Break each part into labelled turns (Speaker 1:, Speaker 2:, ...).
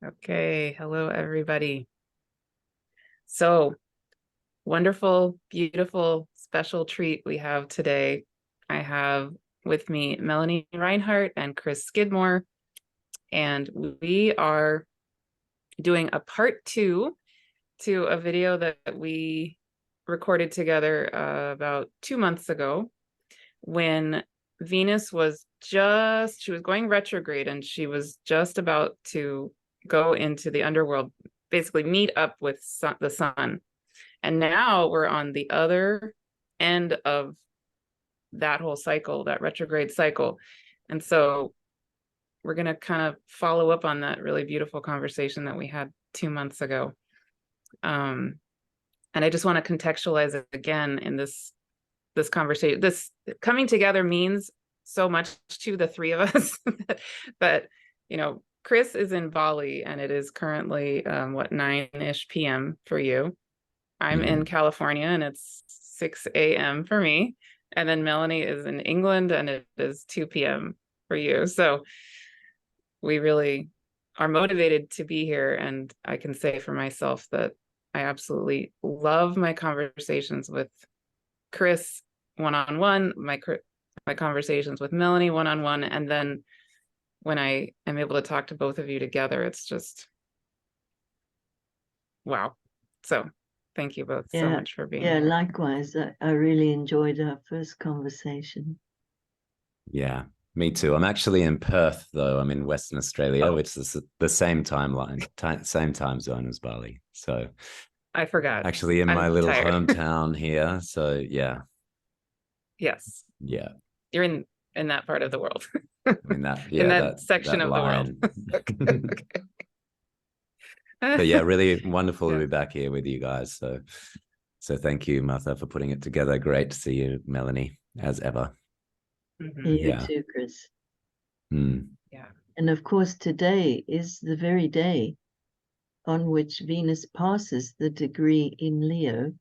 Speaker 1: Okay, hello everybody. So wonderful, beautiful, special treat we have today. I have with me Melanie Reinhart and Chris Skidmore, and we are doing a part 2 to a video that we recorded together about 2 months ago when Venus was she was going retrograde and she was just about to go into the underworld, basically meet up with the sun. And now we're on the other end of that whole cycle, that retrograde cycle. And so we're going to kind of follow up on that really beautiful conversation that we had 2 months ago. And I just want to contextualize it again in this conversation. This coming together means so much to the three of us. But Chris is in Bali and it is currently 9-ish p.m. for you. I'm in California and it's 6 a.m. for me. And then Melanie is in England and it is 2 p.m. for you. So we really are motivated to be here. And I can say for myself that I absolutely love my conversations with Chris one-on-one, my conversations with Melanie one-on-one. And then when I am able to talk to both of you together, it's just, wow. So thank you both so much for being here.
Speaker 2: Yeah, likewise. I really enjoyed our first conversation.
Speaker 3: Yeah, me too. I'm actually in Perth, though. I'm in Western Australia, which is the same same time zone as Bali. So
Speaker 1: I forgot.
Speaker 3: Actually in my little hometown here. So yeah.
Speaker 1: Yes.
Speaker 3: Yeah.
Speaker 1: You're in that part of the world.
Speaker 3: I mean
Speaker 1: in that section of the world.
Speaker 3: Okay. But yeah, really wonderful to be back here with you guys. So thank you, Martha, for putting it together. Great to see you, Melanie, as ever.
Speaker 2: You too, Chris.
Speaker 1: Yeah.
Speaker 2: And of course, today is the very day on which Venus passes the degree in Leo,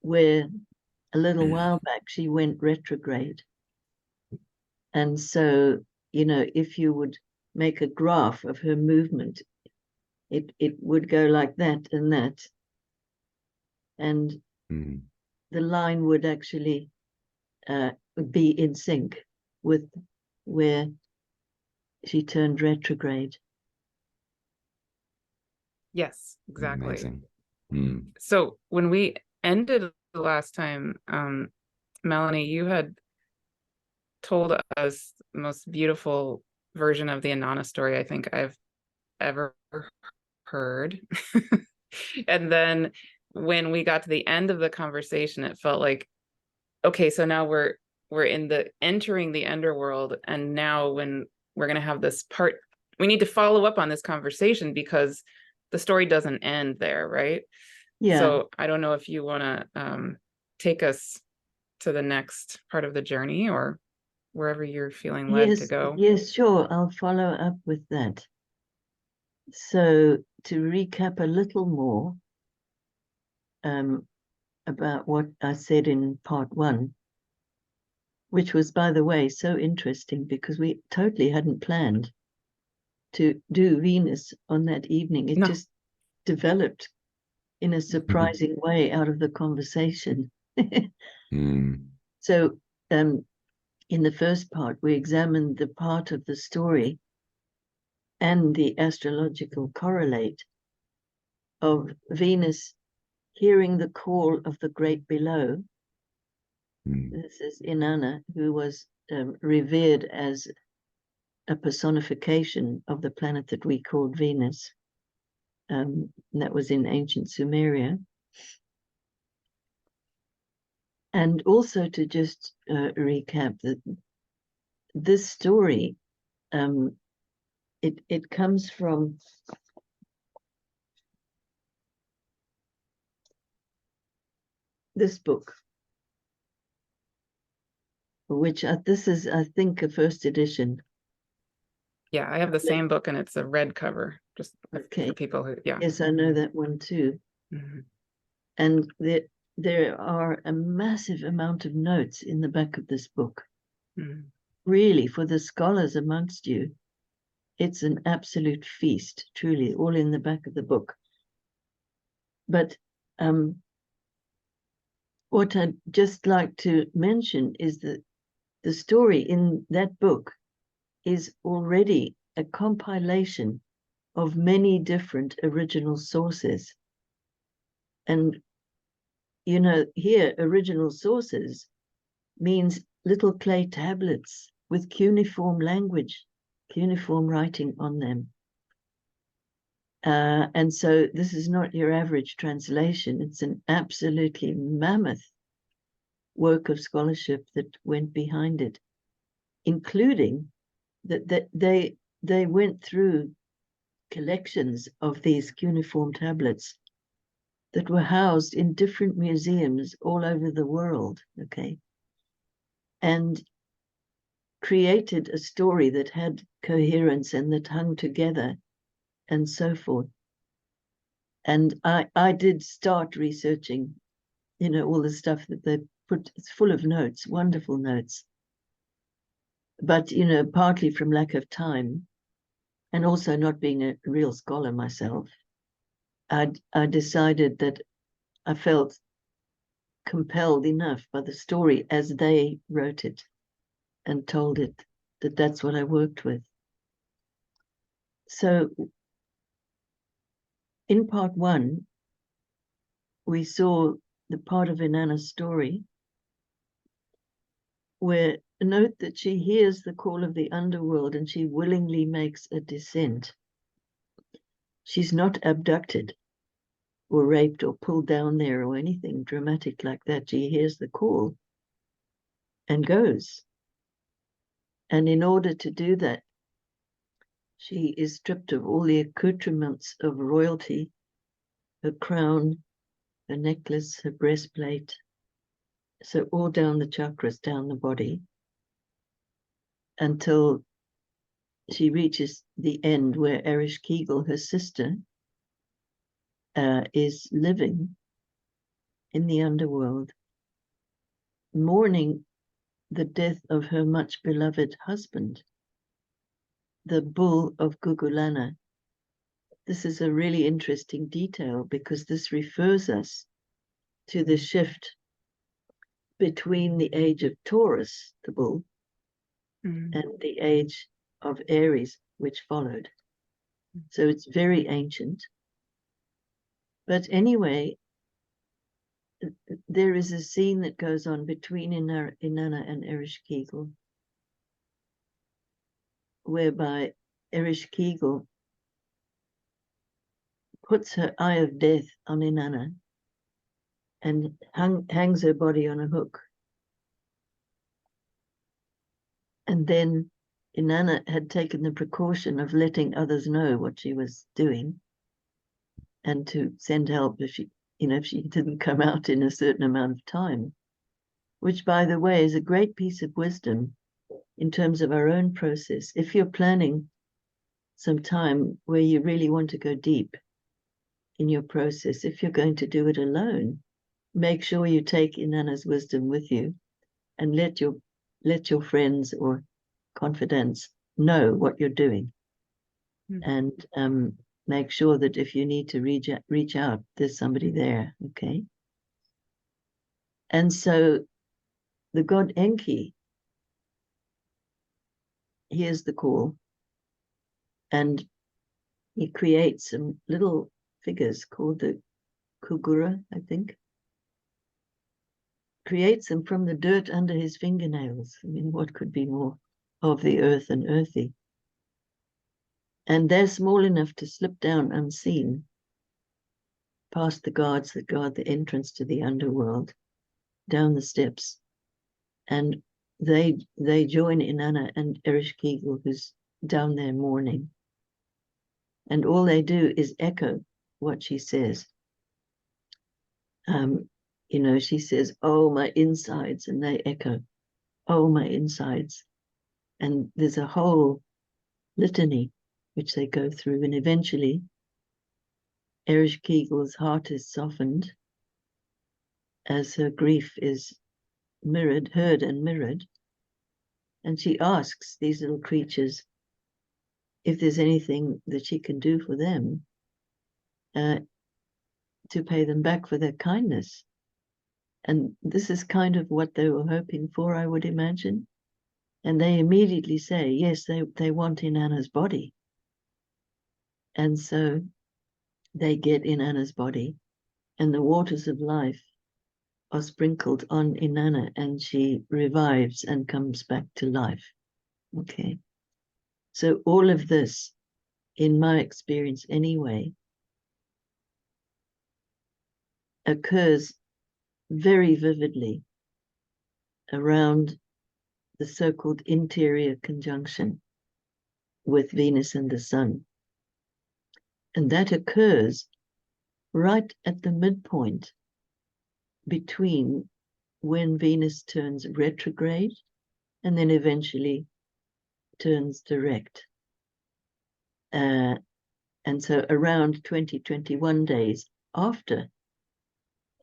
Speaker 2: where a little while back she went retrograde. And so, if you would make a graph of her movement, it would go like that and that. And the line would actually be in sync with where she turned retrograde.
Speaker 1: Yes, exactly.
Speaker 3: Amazing.
Speaker 1: So when we ended the last time, Melanie, you had told us the most beautiful version of the Inanna story I think I've ever heard. And then when we got to the end of the conversation, it felt like, okay, so now we're entering the underworld, and now when we're going to have this part, we need to follow up on this conversation because the story doesn't end there, right?
Speaker 2: Yeah.
Speaker 1: So I don't know if you want to take us to the next part of the journey or wherever you're feeling led to go.
Speaker 2: Yes, sure. I'll follow up with that. So to recap a little more about what I said in part 1, which was, by the way, so interesting because we totally hadn't planned to do Venus on that evening. It just developed in a surprising way out of the conversation. So in the first part, we examined the part of the story and the astrological correlate of Venus hearing the call of the great below. This is Inanna, who was revered as a personification of the planet that we called Venus. And that was in ancient Sumeria. And also to just recap that this story, it comes from this book, which this is, I think, a first edition.
Speaker 1: Yeah, I have the same book and it's a red cover, just
Speaker 2: okay.
Speaker 1: for people who, yeah.
Speaker 2: Yes, I know that one too. And there are a massive amount of notes in the back of this book. Really, for the scholars amongst you, It's an absolute feast, truly, all in the back of the book. But what I'd just like to mention is that the story in that book is already a compilation of many different original sources. And, you know, here, original sources means little clay tablets with cuneiform language, cuneiform writing on them. And so this is not your average translation. It's an absolutely mammoth work of scholarship that went behind it, including that they went through collections of these cuneiform tablets that were housed in different museums all over the world, okay, and created a story that had coherence and that hung together and so forth. And I did start researching, you know, all the stuff that they put. It's full of notes, wonderful notes. But, you know, partly from lack of time and also not being a real scholar myself, I decided that I felt compelled enough by the story as they wrote it and told it, that that's what I worked with. So in part one, we saw the part of Inanna's story where note that she hears the call of the underworld and she willingly makes a descent. She's not abducted or raped or pulled down there or anything dramatic like that. She hears the call and goes. And in order to do that, she is stripped of all the accoutrements of royalty, her crown, her necklace, her breastplate, so all down the chakras, down the body, until she reaches the end where Ereshkigal, her sister, is living in the underworld, mourning the death of her much beloved husband, the bull of Gugulana. This is a really interesting detail because this refers us to the shift between the age of Taurus, the bull, and the age of Aries, which followed. So it's very ancient. But anyway, there is a scene that goes on between Inanna and Ereshkigal, whereby Ereshkigal puts her eye of death on Inanna and hangs her body on a hook. And then Inanna had taken the precaution of letting others know what she was doing and to send help if she, you know, if she didn't come out in a certain amount of time, which, by the way, is a great piece of wisdom in terms of our own process. If you're planning some time where you really want to go deep in your process, if you're going to do it alone, make sure you take Inanna's wisdom with you and let your friends or confidants know what you're doing. And make sure that if you need to reach out, there's somebody there, okay? And so the god Enki hears the call and he creates some little figures called the Kugura, I think. Creates them from the dirt under his fingernails. I mean, what could be more of the earth and earthy? And they're small enough to slip down unseen past the guards that guard the entrance to the underworld, down the steps. And they join Inanna and Ereshkigal, who's down there mourning. And all they do is echo what she says. You know, she says, "Oh, my insides," and they echo, "Oh, my insides." And there's a whole litany which they go through, and eventually Ereshkigal's heart is softened as her grief is heard and mirrored. And she asks these little creatures, if there's anything that she can do for them to pay them back for their kindness. And this is kind of what they were hoping for, I would imagine. And they immediately say, yes, they want Inanna's body. And so they get Inanna's body, and the waters of life are sprinkled on Inanna, and she revives and comes back to life. Okay. So all of this, in my experience anyway, occurs very vividly around the so-called interior conjunction with Venus and the Sun. And that occurs right at the midpoint between when Venus turns retrograde and then eventually turns direct. And so around 20-21 days after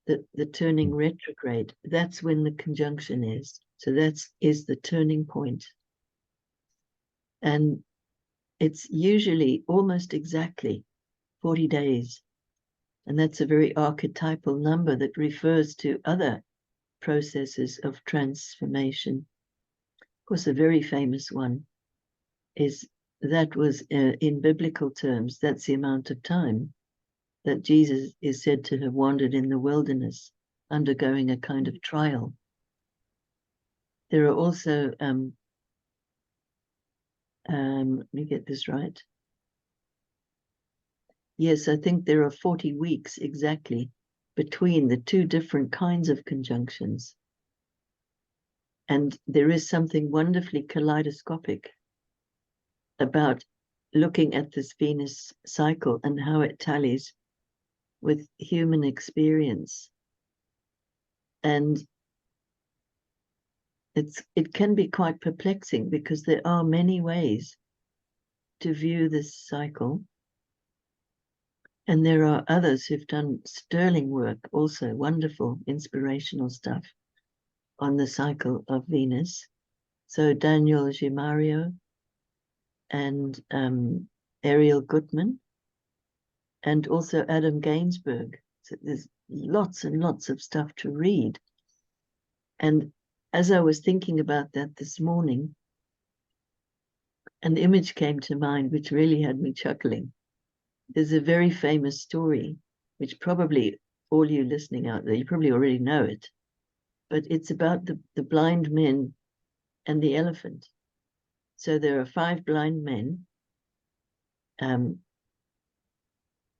Speaker 2: the turning retrograde, that's when the conjunction is. So that is the turning point. And it's usually almost exactly 40 days. And that's a very archetypal number that refers to other processes of transformation. Of course, a very famous one is that was in biblical terms, that's the amount of time that Jesus is said to have wandered in the wilderness, undergoing a kind of trial. There are also, let me get this right. Yes, I think there are 40 weeks exactly between the two different kinds of conjunctions. And there is something wonderfully kaleidoscopic about looking at this Venus cycle and how it tallies with human experience. And it can be quite perplexing because there are many ways to view this cycle. And there are others who've done sterling work, also wonderful, inspirational stuff on the cycle of Venus. So Daniel Gimario and Ariel Gutman, and also Adam Gainsbourg. So there's lots and lots of stuff to read. And as I was thinking about that this morning, an image came to mind which really had me chuckling. There's a very famous story, which probably all you listening out there, you probably already know it, but it's about the blind men and the elephant. So there are 5 blind men, and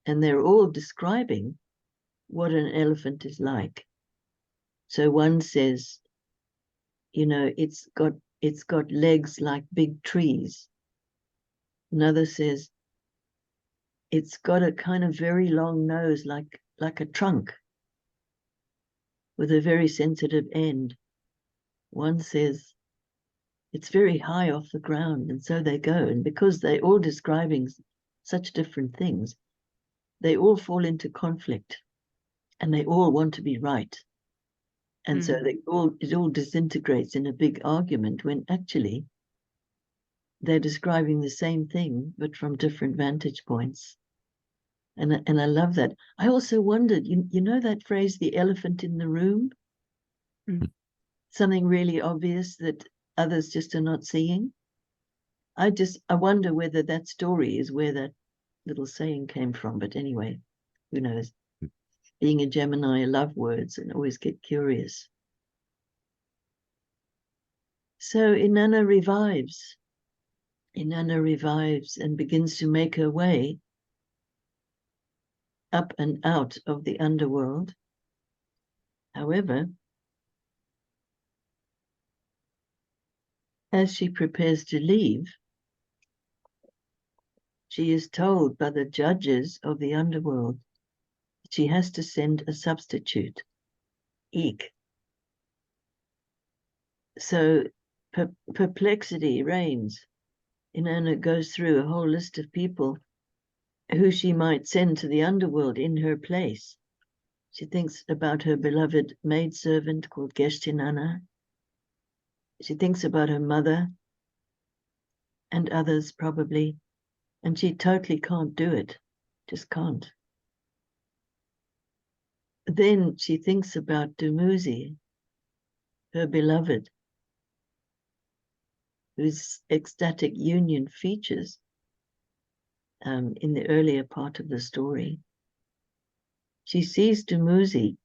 Speaker 2: they're all describing what an elephant is like. So one says, you know, it's got legs like big trees. Another says, it's got a kind of very long nose like a trunk with a very sensitive end. One says, it's very high off the ground, and so they go. And because they're all describing such different things, they all fall into conflict, and they all want to be right. And so it all disintegrates in a big argument when actually they're describing the same thing, but from different vantage points. And I love that. I also wondered, you know that phrase, the elephant in the room? Something really obvious that others just are not seeing. I wonder whether that story is where that little saying came from. But anyway, who knows? Being a Gemini, I love words and always get curious. So Inanna revives. Inanna revives and begins to make her way up and out of the underworld. However, as she prepares to leave, she is told by the judges of the underworld that she has to send a substitute. Eek. So perplexity reigns. Inanna goes through a whole list of people who she might send to the underworld in her place. She thinks about her beloved maidservant called Inanna. She thinks about her mother and others probably. And she totally can't do it, just can't. Then she thinks about Demuzi, her beloved, whose ecstatic union features in the earlier part of the story. She sees Demuzi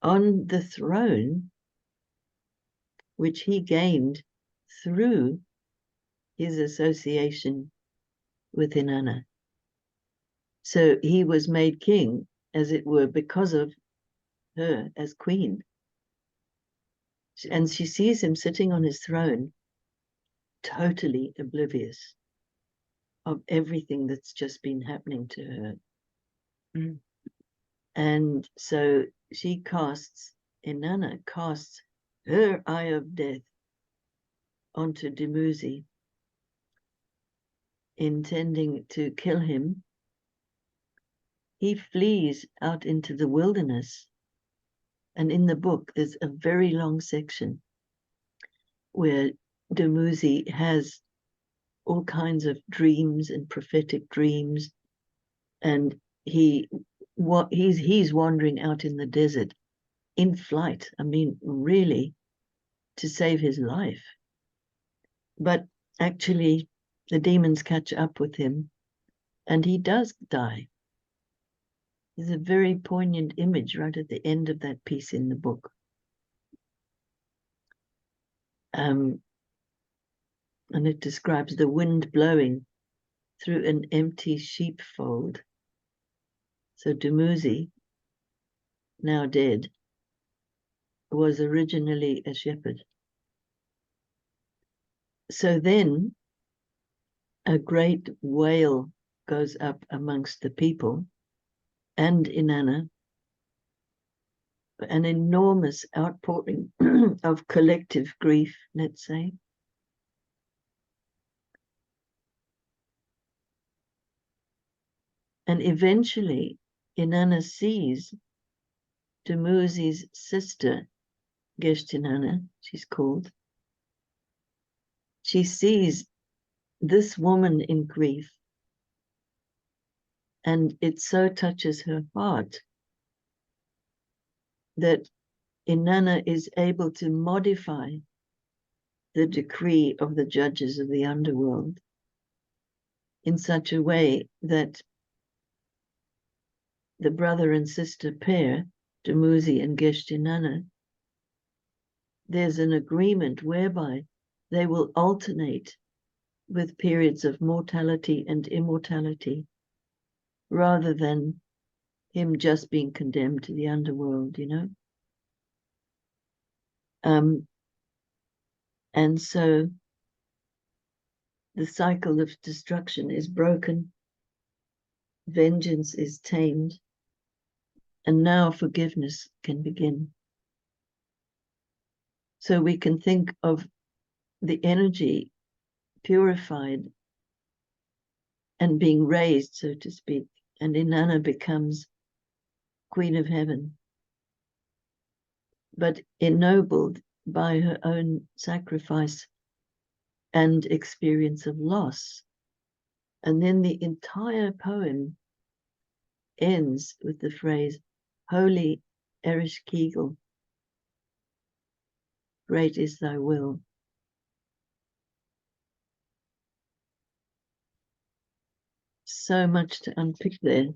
Speaker 2: on the throne, which he gained through his association with Inanna. So he was made king, as it were, because of her as queen. And she sees him sitting on his throne, totally oblivious of everything that's just been happening to her.
Speaker 1: Mm.
Speaker 2: And so Inanna casts her eye of death onto Demuzi, intending to kill him. He flees out into the wilderness. And in the book, there's a very long section where Demuzi has all kinds of dreams and prophetic dreams. And he's wandering out in the desert in flight. I mean, really, to save his life. But actually, the demons catch up with him and he does die. There's a very poignant image right at the end of that piece in the book. And it describes the wind blowing through an empty sheepfold. So Demuzi, now dead, was originally a shepherd. So then a great wail goes up amongst the people and Inanna, an enormous outpouring of collective grief, let's say. And eventually, Inanna sees Demuzi's sister, Inanna, she's called. She sees this woman in grief, and it so touches her heart that Inanna is able to modify the decree of the judges of the underworld in such a way that the brother and sister pair, Demuzi and Inanna, there's an agreement whereby they will alternate with periods of mortality and immortality, rather than him just being condemned to the underworld, you know? And so the cycle of destruction is broken, vengeance is tamed, and now forgiveness can begin. So we can think of the energy purified and being raised, so to speak, and Inanna becomes Queen of Heaven, but ennobled by her own sacrifice and experience of loss. And then the entire poem ends with the phrase, Holy Ereshkigal, great is thy will. So much to unpick there.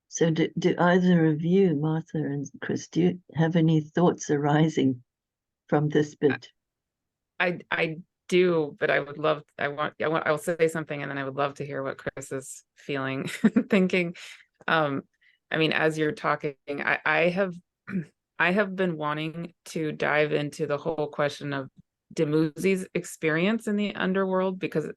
Speaker 2: So do either of you, Martha and Chris, do you have any thoughts arising from this bit?
Speaker 1: I do, but I'll say something and then I would love to hear what Chris is feeling, thinking. I mean, as you're talking, I have been wanting to dive into the whole question of Demuzi's experience in the underworld, because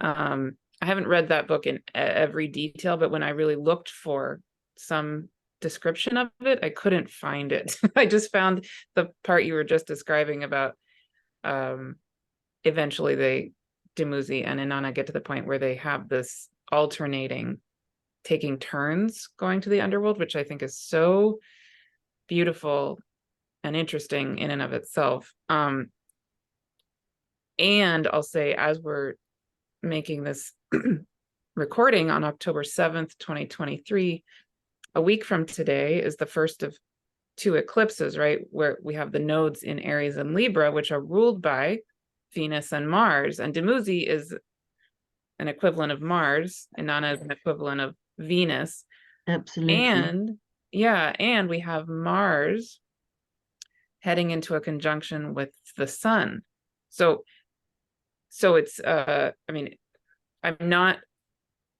Speaker 1: I haven't read that book in every detail, but when I really looked for some description of it, I couldn't find it. I just found the part you were just describing about eventually Demuzi and Inanna get to the point where they have this alternating, taking turns going to the underworld, which I think is so beautiful and interesting in and of itself. And I'll say, as we're making this recording on October 7th, 2023. A week from today is the first of 2 eclipses, right? Where we have the nodes in Aries and Libra, which are ruled by Venus and Mars. And Demuzi is an equivalent of Mars. Inanna is an equivalent of Venus.
Speaker 2: Absolutely.
Speaker 1: And we have Mars heading into a conjunction with the sun. So it's I mean, I'm not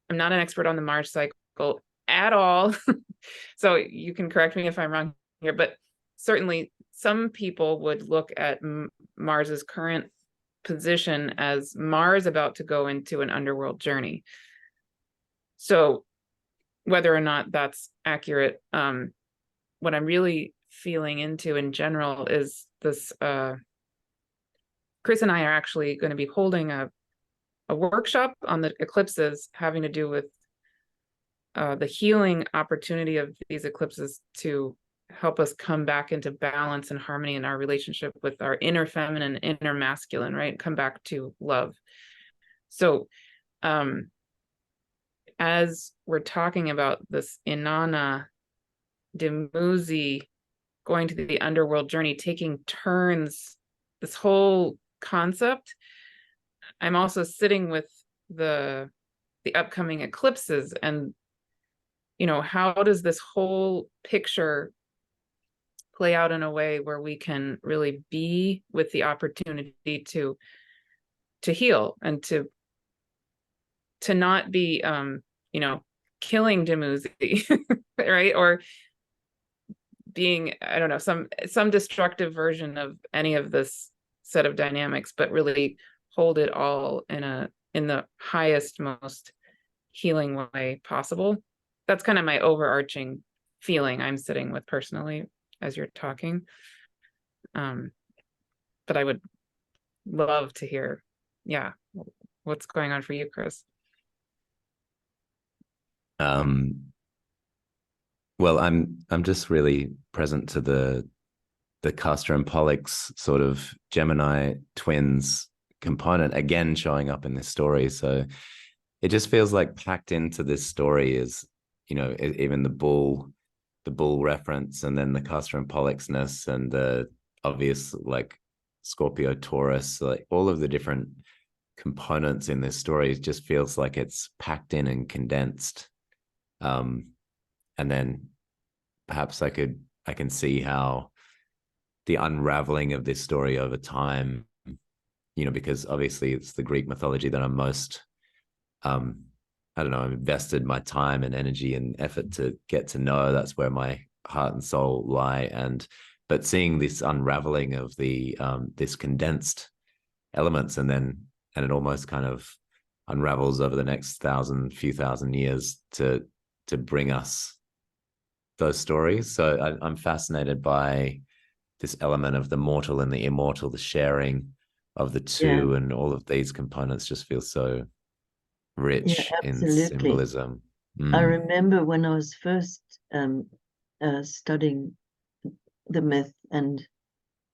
Speaker 1: an expert on the Mars cycle at all. So you can correct me if I'm wrong here, but certainly some people would look at Mars's current position as Mars about to go into an underworld journey. So whether or not that's accurate, what I'm really feeling into in general is this, Chris and I are actually going to be holding a workshop on the eclipses having to do with the healing opportunity of these eclipses to help us come back into balance and harmony in our relationship with our inner feminine, inner masculine, right? Come back to love. So as we're talking about this Inanna Demuzi going to the underworld journey, taking turns, this whole concept, I'm also sitting with the upcoming eclipses, and how does this whole picture play out in a way where we can really be with the opportunity to heal and to not be killing Demuzi, right? Or being, I don't know, some destructive version of any of this set of dynamics, but really hold it all in the highest, most healing way possible. That's kind of my overarching feeling I'm sitting with personally as you're talking. But I would love to hear, what's going on for you, Chris?
Speaker 3: Well, I'm just really present to the Castor and Pollux sort of Gemini twins component again showing up in this story. So it just feels like packed into this story is, even the bull reference, and then the Castor and Pollux-ness, and the obvious like Scorpio Taurus, like all of the different components in this story just feels like it's packed in and condensed. And then perhaps I can see how the unraveling of this story over time, because obviously it's the Greek mythology that I'm most, I don't know, I've invested my time and energy and effort to get to know. That's where my heart and soul lie. But seeing this unraveling of the this condensed elements, and it almost kind of unravels over the next few thousand years to bring us those stories. So I'm fascinated by this element of the mortal and the immortal, the sharing of the two, and all of these components just feel so rich in symbolism.
Speaker 2: I remember when I was first studying the myth and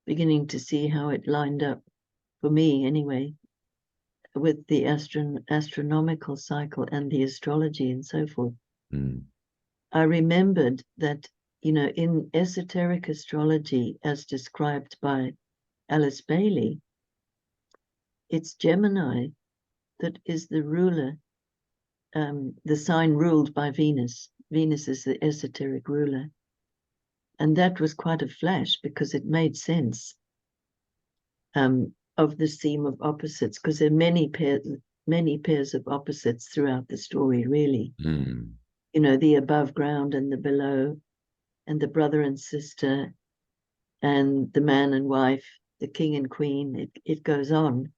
Speaker 2: beginning to see how it lined up, for me anyway, with the astronomical cycle and the astrology and so forth. I remembered that, in esoteric astrology, as described by Alice Bailey, it's Gemini that is the ruler, the sign ruled by Venus. Venus is the esoteric ruler. And that was quite a flash, because it made sense of the theme of opposites, because there are many pairs of opposites throughout the story, really. The above ground and the below, and the brother and sister, and the man and wife, the king and queen. It goes on.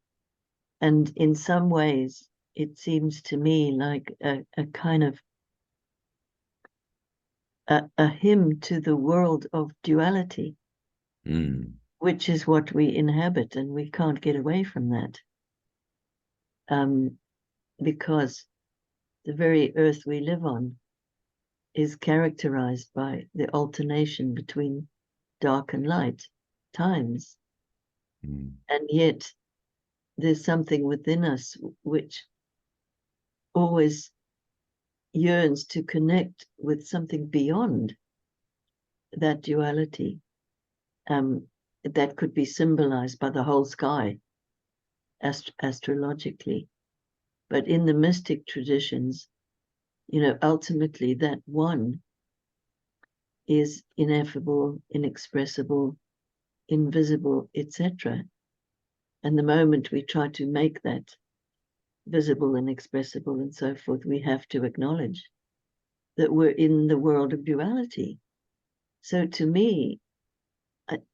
Speaker 2: And in some ways, it seems to me like a kind of a hymn to the world of duality, which is what we inhabit, and we can't get away from that. Because the very earth we live on is characterized by the alternation between dark and light times. And yet there's something within us which always yearns to connect with something beyond that duality, that could be symbolized by the whole sky astrologically. But in the mystic traditions, ultimately that one is ineffable, inexpressible, invisible, etc. And the moment we try to make that visible and expressible and so forth, we have to acknowledge that we're in the world of duality. So to me,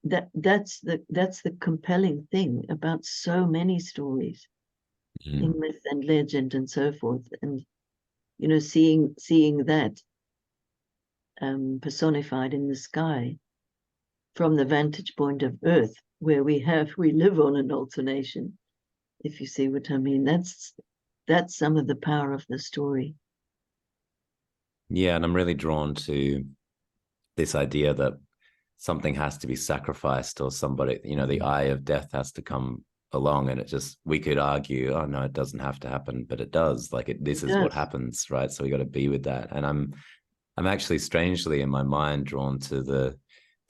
Speaker 2: that's the compelling thing about so many stories in myth and legend and so forth. And seeing that personified in the sky from the vantage point of Earth, where we live on an alternation, if you see what I mean. That's some of the power of the story.
Speaker 3: Yeah, and I'm really drawn to this idea that something has to be sacrificed, or somebody, the eye of death has to come along, and we could argue, oh no, it doesn't have to happen, but it does. This is what happens, right? So we got to be with that. And I'm actually strangely in my mind drawn to the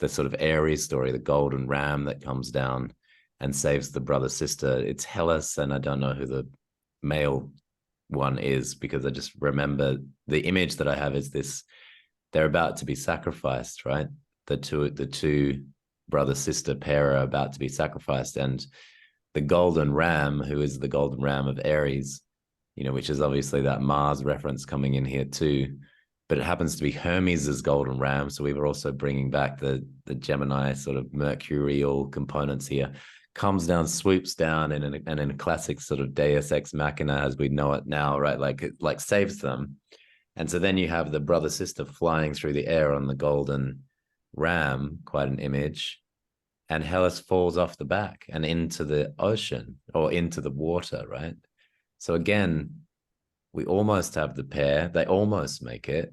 Speaker 3: sort of Aries story, the golden ram that comes down and saves the brother sister. It's Hellas, and I don't know who the male one is, because I just remember the image that I have is this: they're about to be sacrificed, right? The two brother sister pair are about to be sacrificed, and the golden ram, who is the golden ram of Aries, which is obviously that Mars reference coming in here too, but it happens to be Hermes's golden ram. So we were also bringing back the Gemini sort of mercurial components here. Comes down, swoops down, and in a classic sort of Deus ex machina as we know it now, right? Like saves them. And so then you have the brother sister flying through the air on the golden ram, quite an image, and Hellas falls off the back and into the ocean or into the water, right? So again, we almost have the pair, they almost make it,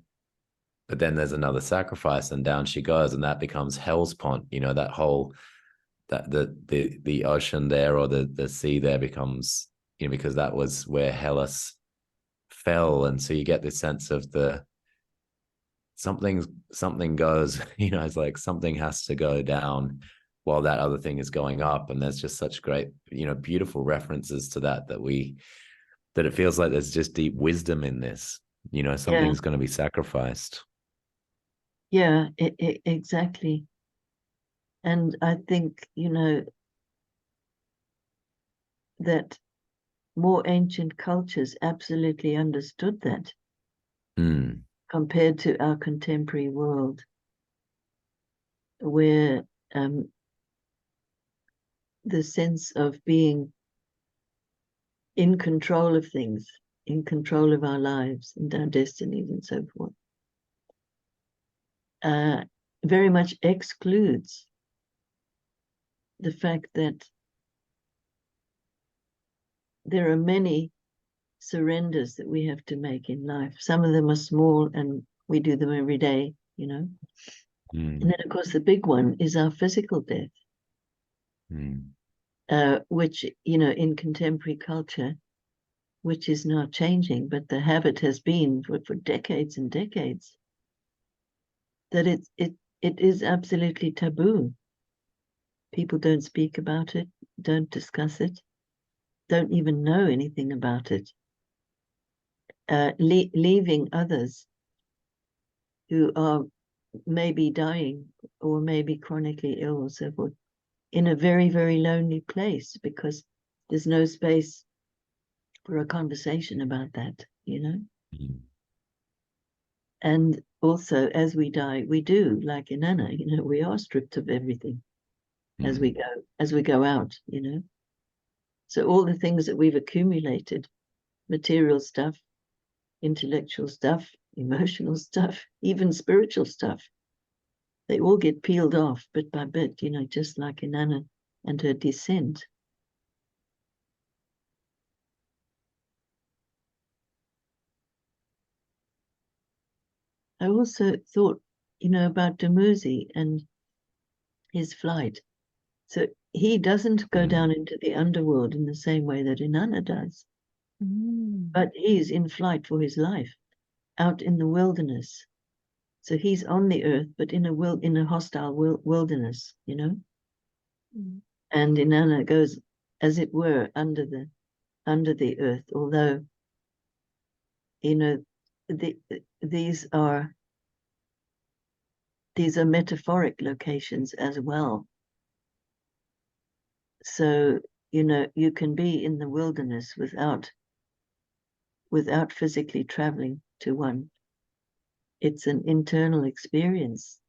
Speaker 3: but then there's another sacrifice and down she goes, and that becomes Hellespont, that whole, that the ocean there, or the sea there becomes, because that was where Hellas fell. And so you get this sense of something goes, it's like something has to go down while that other thing is going up. And there's just such great, beautiful references to that it feels like there's just deep wisdom in this. Something's going to be sacrificed.
Speaker 2: Yeah, exactly. And I think, that more ancient cultures absolutely understood that compared to our contemporary world, where the sense of being in control of things, in control of our lives and our destinies and so forth, very much excludes the fact that there are many surrenders that we have to make in life. Some of them are small and we do them every day, And then, of course, the big one is our physical death, which, in contemporary culture, which is now changing, but the habit has been for decades and decades, that it is absolutely taboo. People don't speak about it, don't discuss it, don't even know anything about it, leaving others who are maybe dying or maybe chronically ill or so forth in a very, very lonely place, because there's no space for a conversation about that, And also, as we die, we do, like Inanna, we are stripped of everything as we go out, So all the things that we've accumulated, material stuff, intellectual stuff, emotional stuff, even spiritual stuff, they all get peeled off bit by bit, just like Inanna and her descent. I also thought, about Demuzi and his flight. So he doesn't go down into the underworld in the same way that Inanna does. but he's in flight for his life out in the wilderness. So he's on the earth, but in a hostile wilderness, you know. And Inanna goes, as it were, under the earth. Although, you know, these are metaphoric locations as well. So, you know, you can be in the wilderness without physically traveling to one. It's an internal experience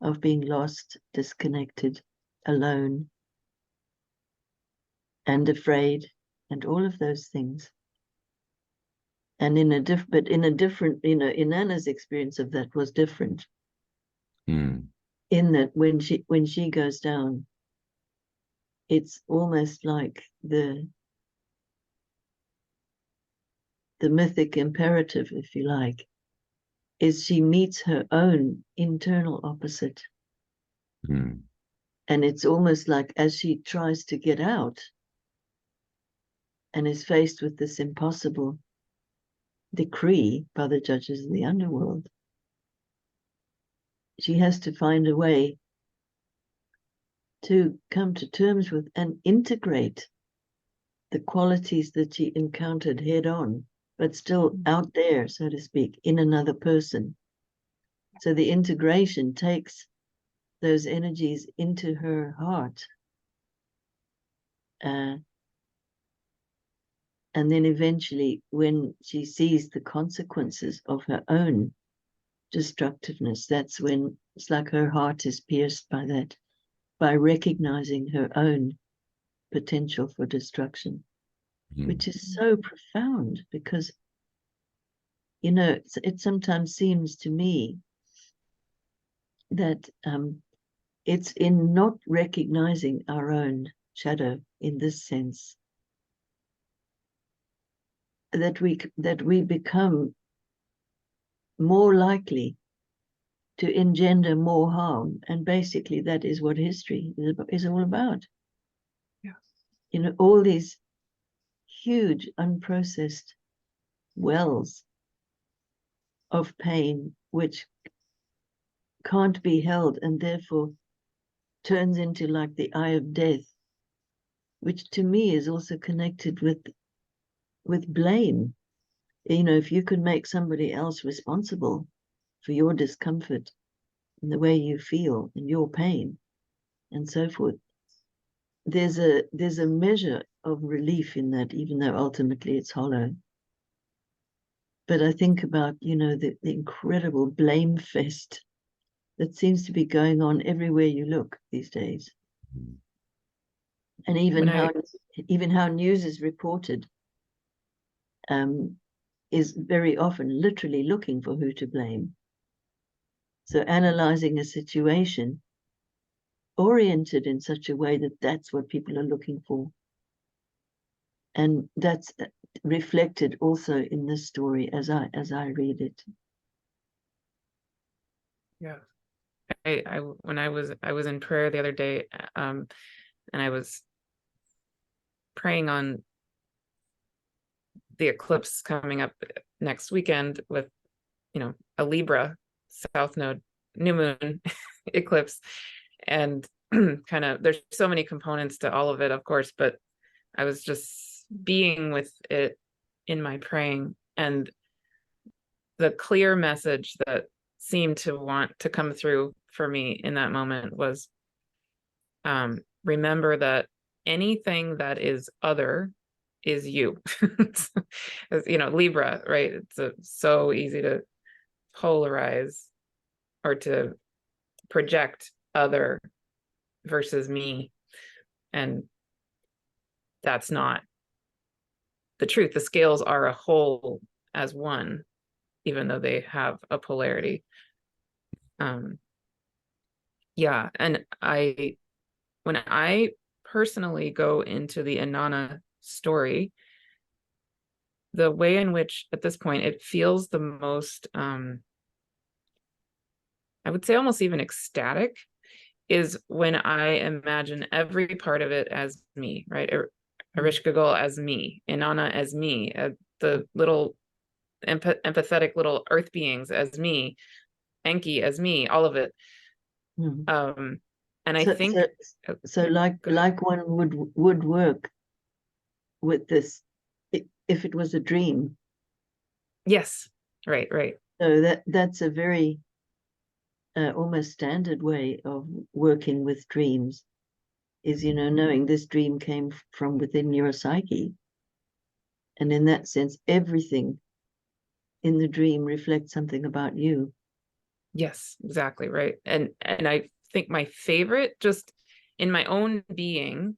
Speaker 2: of being lost, disconnected, alone, and afraid, and all of those things. And in a different, you know, Inanna's experience of that was different. In that when she goes down, it's almost like the mythic imperative, if you like, is she meets her own internal opposite. And it's almost like as she tries to get out and is faced with this impossible decree by the judges of the underworld, she has to find a way to come to terms with and integrate the qualities that she encountered head on, but still out there, so to speak, in another person. So the integration takes those energies into her heart. And then eventually, when she sees the consequences of her own destructiveness, that's when it's like her heart is pierced by that, by recognizing her own potential for destruction, which is so profound, because, you know, it sometimes seems to me that it's in not recognizing our own shadow in this sense that we become more likely to engender more harm. And basically that is what history is all about.
Speaker 1: Yes.
Speaker 2: You know, all these huge unprocessed wells of pain which can't be held, and therefore turns into like the eye of death, which to me is also connected with blame. You know, if you can make somebody else responsible for your discomfort and the way you feel and your pain and so forth, there's a measure of relief in that, even though ultimately it's hollow. But I think about, you know, the incredible blame fest that seems to be going on everywhere you look these days. And even how news is reported is very often literally looking for who to blame. So analyzing a situation oriented in such a way that that's what people are looking for. And that's reflected also in this story as I read it.
Speaker 1: Yeah. When I was in prayer the other day, and I was praying on the eclipse coming up next weekend with, you know, a Libra South Node new moon eclipse, and kind of there's so many components to all of it, of course, but I was just being with it in my praying, and the clear message that seemed to want to come through for me in that moment was, remember that anything that is other is you. You know, Libra, right? It's so easy to polarize or to project other versus me, and that's not the truth. The scales are a whole as one, even though they have a polarity. Yeah, and when I personally go into the Inanna story, the way in which at this point it feels the most, I would say almost even ecstatic, is when I imagine every part of it as me, right? Ereshkigal as me, Inanna as me, the little empathetic little earth beings as me, Enki as me, all of it. And I think
Speaker 2: so like one would work with this if it was a dream.
Speaker 1: Yes, right.
Speaker 2: So that's a very almost standard way of working with dreams, is, you know, knowing this dream came from within your psyche. And in that sense, everything in the dream reflects something about you.
Speaker 1: Yes, exactly, right. And I think my favorite, just in my own being,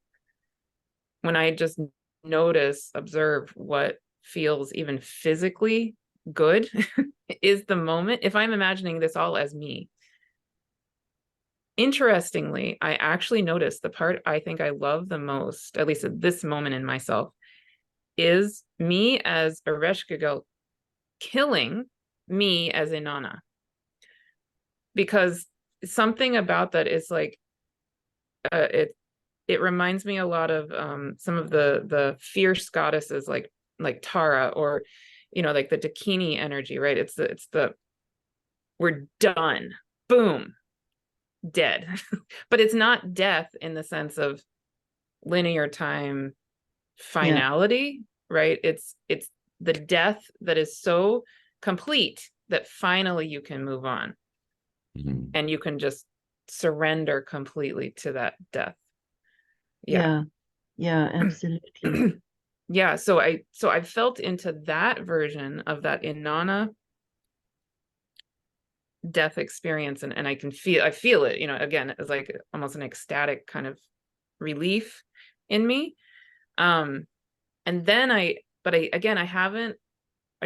Speaker 1: when I just observe what feels even physically good, is the moment, if I'm imagining this all as me. Interestingly, I actually noticed the part I think I love the most, at least at this moment in myself, is me as Ereshkigal killing me as Inanna. Because something about that is like, it reminds me a lot of some of the fierce goddesses like Tara, or, you know, like the Dakini energy, right? It's the we're done, boom, dead. But it's not death in the sense of linear time finality, right? It's the death that is so complete that finally you can move on, and you can just surrender completely to that death.
Speaker 2: Yeah, absolutely.
Speaker 1: Yeah, so I felt into that version of that Inanna death experience, and I feel it, you know, again, it's like almost an ecstatic kind of relief in me. And then I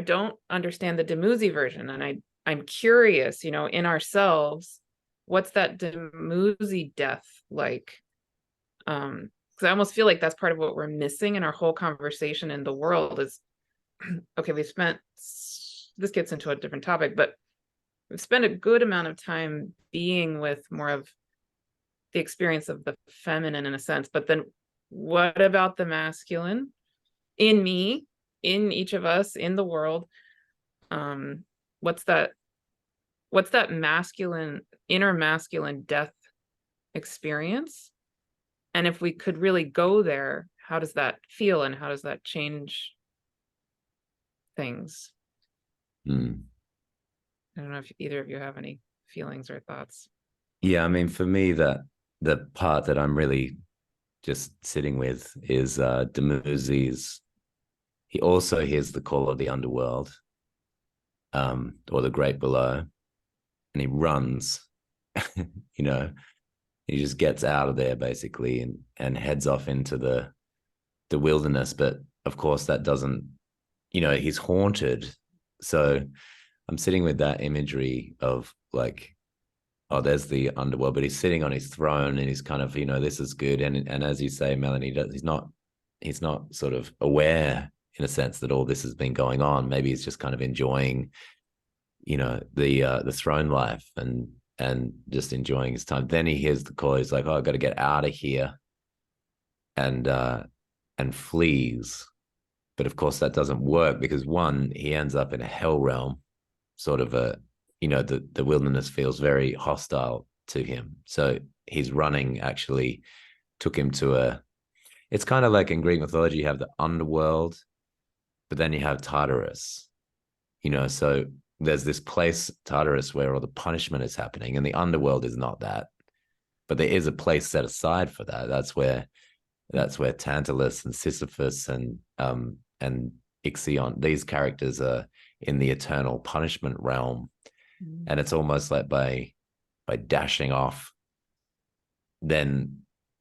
Speaker 1: don't understand the Demuzi version, and I'm curious, you know, in ourselves, what's that Demuzi death like? Because I almost feel like that's part of what we're missing in our whole conversation in the world is, okay, this gets into a different topic, but we've spent a good amount of time being with more of the experience of the feminine in a sense, but then what about the masculine in me, in each of us, in the world? What's that masculine, inner masculine death experience? And if we could really go there, how does that feel, and how does that change things? I don't know if either of you have any feelings or thoughts.
Speaker 3: Yeah, I mean, for me, the part that I'm really just sitting with is Demuzi's. He also hears the call of the underworld, or the great below, and he runs. You know, he just gets out of there basically and heads off into the wilderness. But of course, that doesn't, you know, he's haunted. So I'm sitting with that imagery of like, oh, there's the underworld, but he's sitting on his throne and he's kind of, you know, this is good. And as you say, Melanie, he's not sort of aware in a sense that all this has been going on. Maybe he's just kind of enjoying, you know, the throne life and just enjoying his time. Then he hears the call. He's like, oh, I've got to get out of here, and flees. But of course that doesn't work because one, he ends up in a hell realm, sort of a, you know, the wilderness feels very hostile to him. So his running actually took him to it's kind of like in Greek mythology, you have the underworld, but then you have Tartarus, you know, so there's this place, Tartarus, where all the punishment is happening, and the underworld is not that, but there is a place set aside for that. That's where Tantalus and Sisyphus and Ixion, these characters are in the eternal punishment realm. And it's almost like by dashing off, then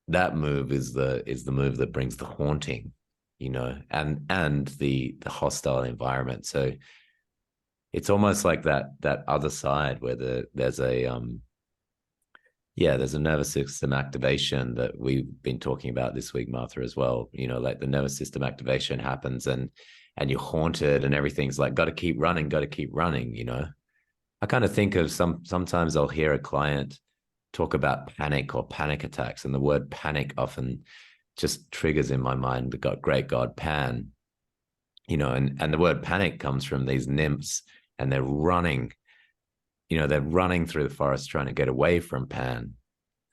Speaker 3: that move is the move that brings the haunting, you know, and the hostile environment. So it's almost like that other side where there's a nervous system activation that we've been talking about this week, Martha, as well. You know, like the nervous system activation happens and you're haunted and everything's like, got to keep running, you know. I kind of think of sometimes I'll hear a client talk about panic or panic attacks, and the word panic often just triggers in my mind the great god Pan, and the word panic comes from these nymphs, and they're running, they're running through the forest trying to get away from Pan.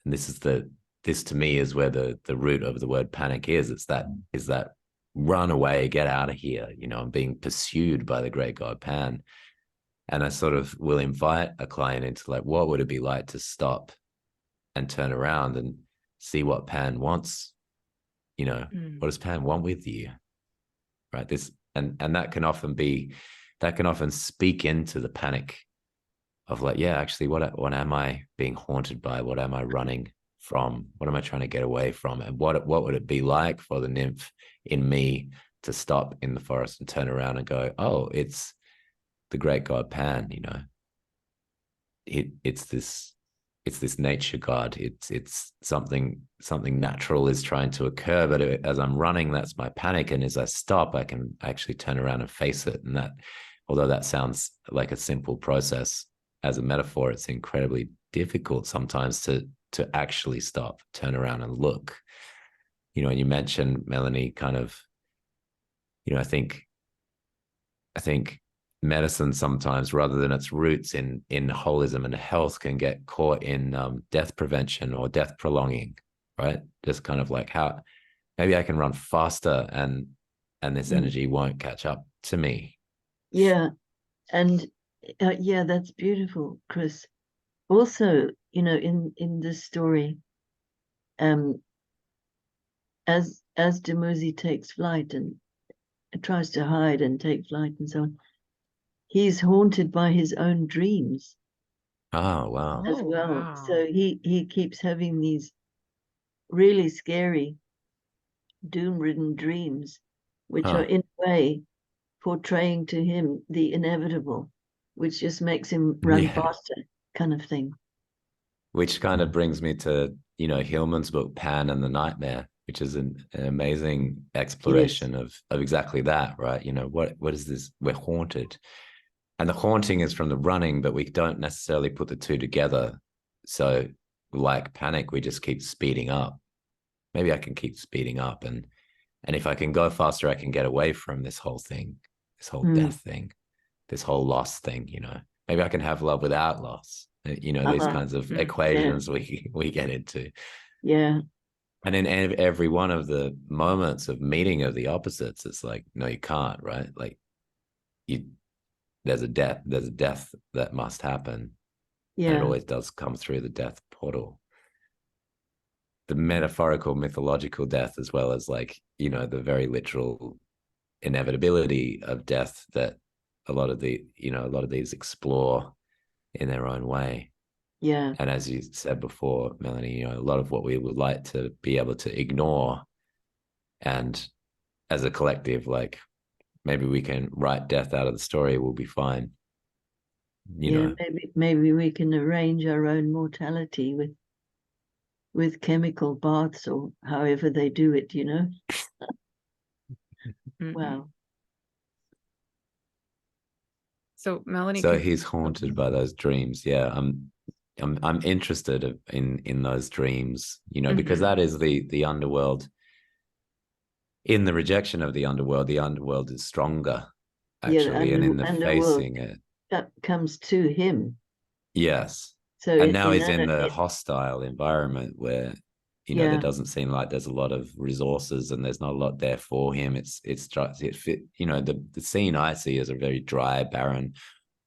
Speaker 3: And this to me is where the root of the word panic is. Is that run away, get out of here, I'm being pursued by the great god Pan. And I sort of will invite a client into like, what would it be like to stop and turn around and see what Pan wants? What does Pan want with you? Right. And that can often speak into the panic of like, yeah, actually, what am I being haunted by? What am I running from? What am I trying to get away from? And what would it be like for the nymph in me to stop in the forest and turn around and go, oh, it's the great god Pan, it's this nature god. It's something natural is trying to occur, but as I'm running, that's my panic. And as I stop, I can actually turn around and face it. And that, although that sounds like a simple process, as a metaphor, it's incredibly difficult sometimes to actually stop, turn around and look. And you mentioned, Melanie, kind of, I think medicine sometimes, rather than its roots in holism and health, can get caught in death prevention or death prolonging, right? Just kind of like, how maybe I can run faster and this energy won't catch up to me.
Speaker 2: Yeah. And yeah, that's beautiful, Chris. Also, in this story, as Demuzi takes flight and tries to hide and take flight and so on, he's haunted by his own dreams.
Speaker 3: Oh, wow.
Speaker 2: As well.
Speaker 1: Wow.
Speaker 2: So he keeps having these really scary, doom-ridden dreams, which are in a way portraying to him the inevitable, which just makes him run faster, kind of thing.
Speaker 3: Which kind of brings me to, Hillman's book, Pan and the Nightmare, which is an amazing exploration of exactly that, right? What is this? We're haunted. And the haunting is from the running, but we don't necessarily put the two together. So like panic, we just keep speeding up. Maybe I can keep speeding up. And if I can go faster, I can get away from this whole thing, this whole death thing, this whole loss thing, Maybe I can have love without loss. These kinds of equations we get into.
Speaker 2: Yeah.
Speaker 3: And in every one of the moments of meeting of the opposites, it's like, no, you can't, right? Like there's a death that must happen.
Speaker 2: Yeah.
Speaker 3: And it always does come through the death portal. The metaphorical, mythological death, as well as like, the very literal inevitability of death that a lot of these explore in their own way.
Speaker 2: Yeah.
Speaker 3: And as you said before, Melanie, a lot of what we would like to be able to ignore, and as a collective, like, maybe we can write death out of the story, we'll be fine.
Speaker 2: Maybe we can arrange our own mortality with chemical baths or however they do it, Wow.
Speaker 1: So Melanie,
Speaker 3: so he's haunted by those dreams. Yeah, I'm interested in those dreams, because that is the underworld. In the rejection of the underworld is stronger, actually, and in the facing it,
Speaker 2: that comes to him.
Speaker 3: Yes.
Speaker 2: So
Speaker 3: and now he's in the hostile environment where, there doesn't seem like there's a lot of resources and there's not a lot there for him. The scene I see is a very dry, barren,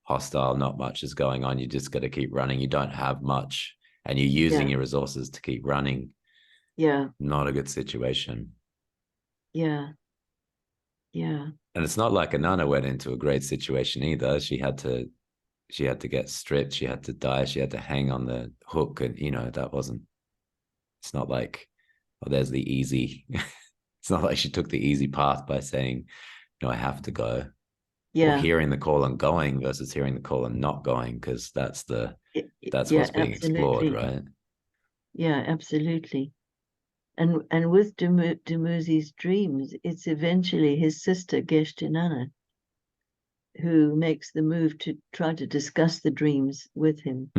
Speaker 3: hostile, not much is going on. You just got to keep running. You don't have much and you're using your resources to keep running.
Speaker 2: Yeah.
Speaker 3: Not a good situation.
Speaker 2: Yeah. Yeah.
Speaker 3: And it's not like Inanna went into a great situation either. She had to get stripped. She had to die. She had to hang on the hook. And, it's not like, oh, there's the easy. It's not like she took the easy path by saying, no, I have to go.
Speaker 2: Yeah.
Speaker 3: Or hearing the call and going versus hearing the call and not going, because that's what's being explored, right?
Speaker 2: Yeah, absolutely. And with Demuzi's dreams, it's eventually his sister Inanna who makes the move to try to discuss the dreams with him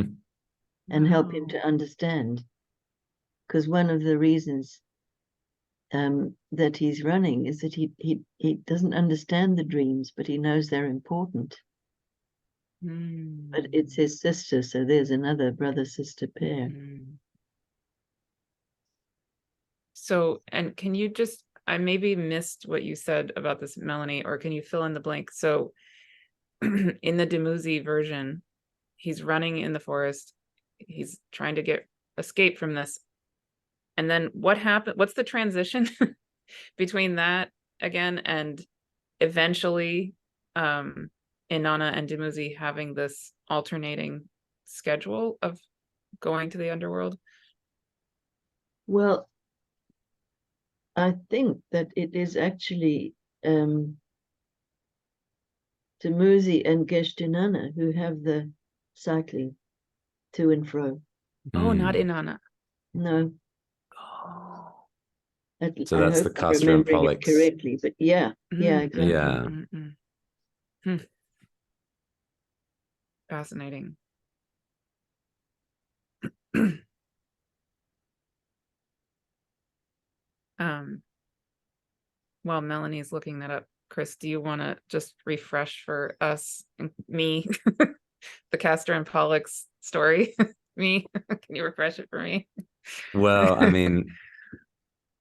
Speaker 2: and help him to understand. Because one of the reasons that he's running is that he doesn't understand the dreams, but he knows they're important. But it's his sister, so there's another brother-sister pair.
Speaker 1: So, and can you just, I maybe missed what you said about this, Melanie, or can you fill in the blank? So in the Demuzi version, he's running in the forest. He's trying to escape from this. And then what happened? What's the transition between that again and eventually Inanna and Demuzi having this alternating schedule of going to the underworld?
Speaker 2: Well, I think that it is actually Demuzi and Inanna who have the cycling to and fro.
Speaker 1: Oh, not Inanna.
Speaker 2: No.
Speaker 1: Oh.
Speaker 3: So that's the Castor and Pollux
Speaker 2: correctly, but yeah, exactly.
Speaker 3: Yeah.
Speaker 1: Fascinating. While Melanie's looking that up, Chris, do you want to just refresh for us, me, the Castor and Pollux story? Me, can you refresh it for me?
Speaker 3: Well, I mean,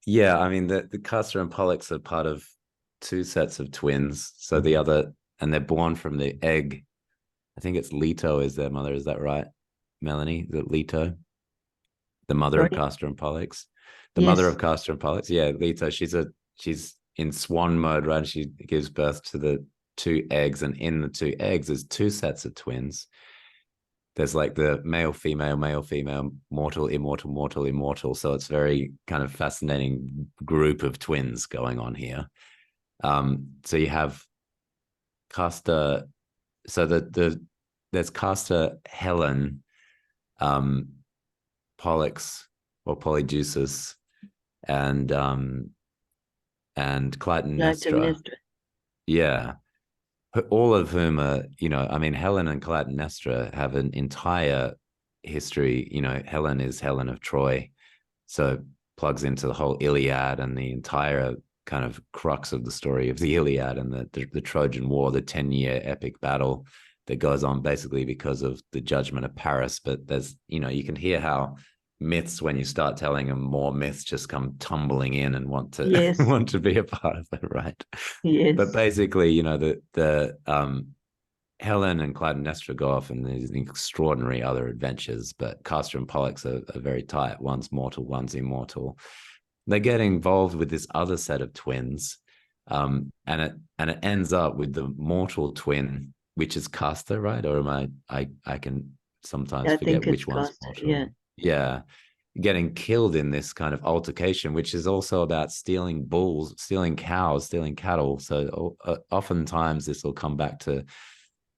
Speaker 3: yeah, I mean the Castor and Pollux are part of two sets of twins. So the other, and they're born from the egg. I think it's Leto is their mother. Is that right, Melanie? Is it Leto? The mother of Castor and Pollux? The mother of Castor and Pollux? Yeah, Leto. She's in swan mode, right? She gives birth to the two eggs, and in the two eggs there's two sets of twins. There's like the male, female, mortal, immortal, mortal, immortal. So it's very kind of fascinating group of twins going on here. So you have Castor. So there's Castor, Helen, Pollux or Polyjuice, and Clytemnestra. Yeah. All of whom are, I mean, Helen and Clytemnestra have an entire history. Helen is Helen of Troy, so plugs into the whole Iliad and the entire kind of crux of the story of the Iliad and the Trojan War, the 10-year epic battle that goes on basically because of the judgment of Paris. But there's, you can hear how myths, when you start telling them more myths, just come tumbling in and want to want to be a part of it, right?
Speaker 2: Yes.
Speaker 3: But basically, the Helen and Clytemnestra go off in these extraordinary other adventures, but Castor and Pollux are very tight. One's mortal, one's immortal. They get involved with this other set of twins, and it ends up with the mortal twin, which is Castor, right? Or am I can sometimes forget which one's mortal. Yeah, getting killed in this kind of altercation, which is also about stealing bulls, stealing cows, stealing cattle. So oftentimes this will come back to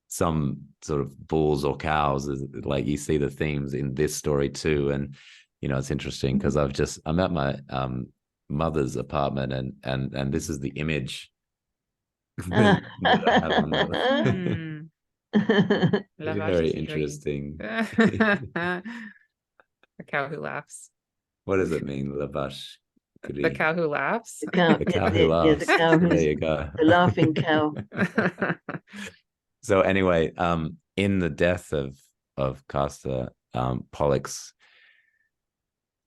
Speaker 3: some sort of bulls or cows. Like you see the themes in this story too. And, it's interesting because I'm at my mother's apartment and this is the image that I have on the very interesting.
Speaker 1: The cow who laughs.
Speaker 3: What does it mean, la vache?
Speaker 1: The cow who laughs?
Speaker 2: The cow who laughs.
Speaker 1: The cow
Speaker 3: there you go.
Speaker 2: The laughing cow.
Speaker 3: So anyway, in the death of Castor, Pollux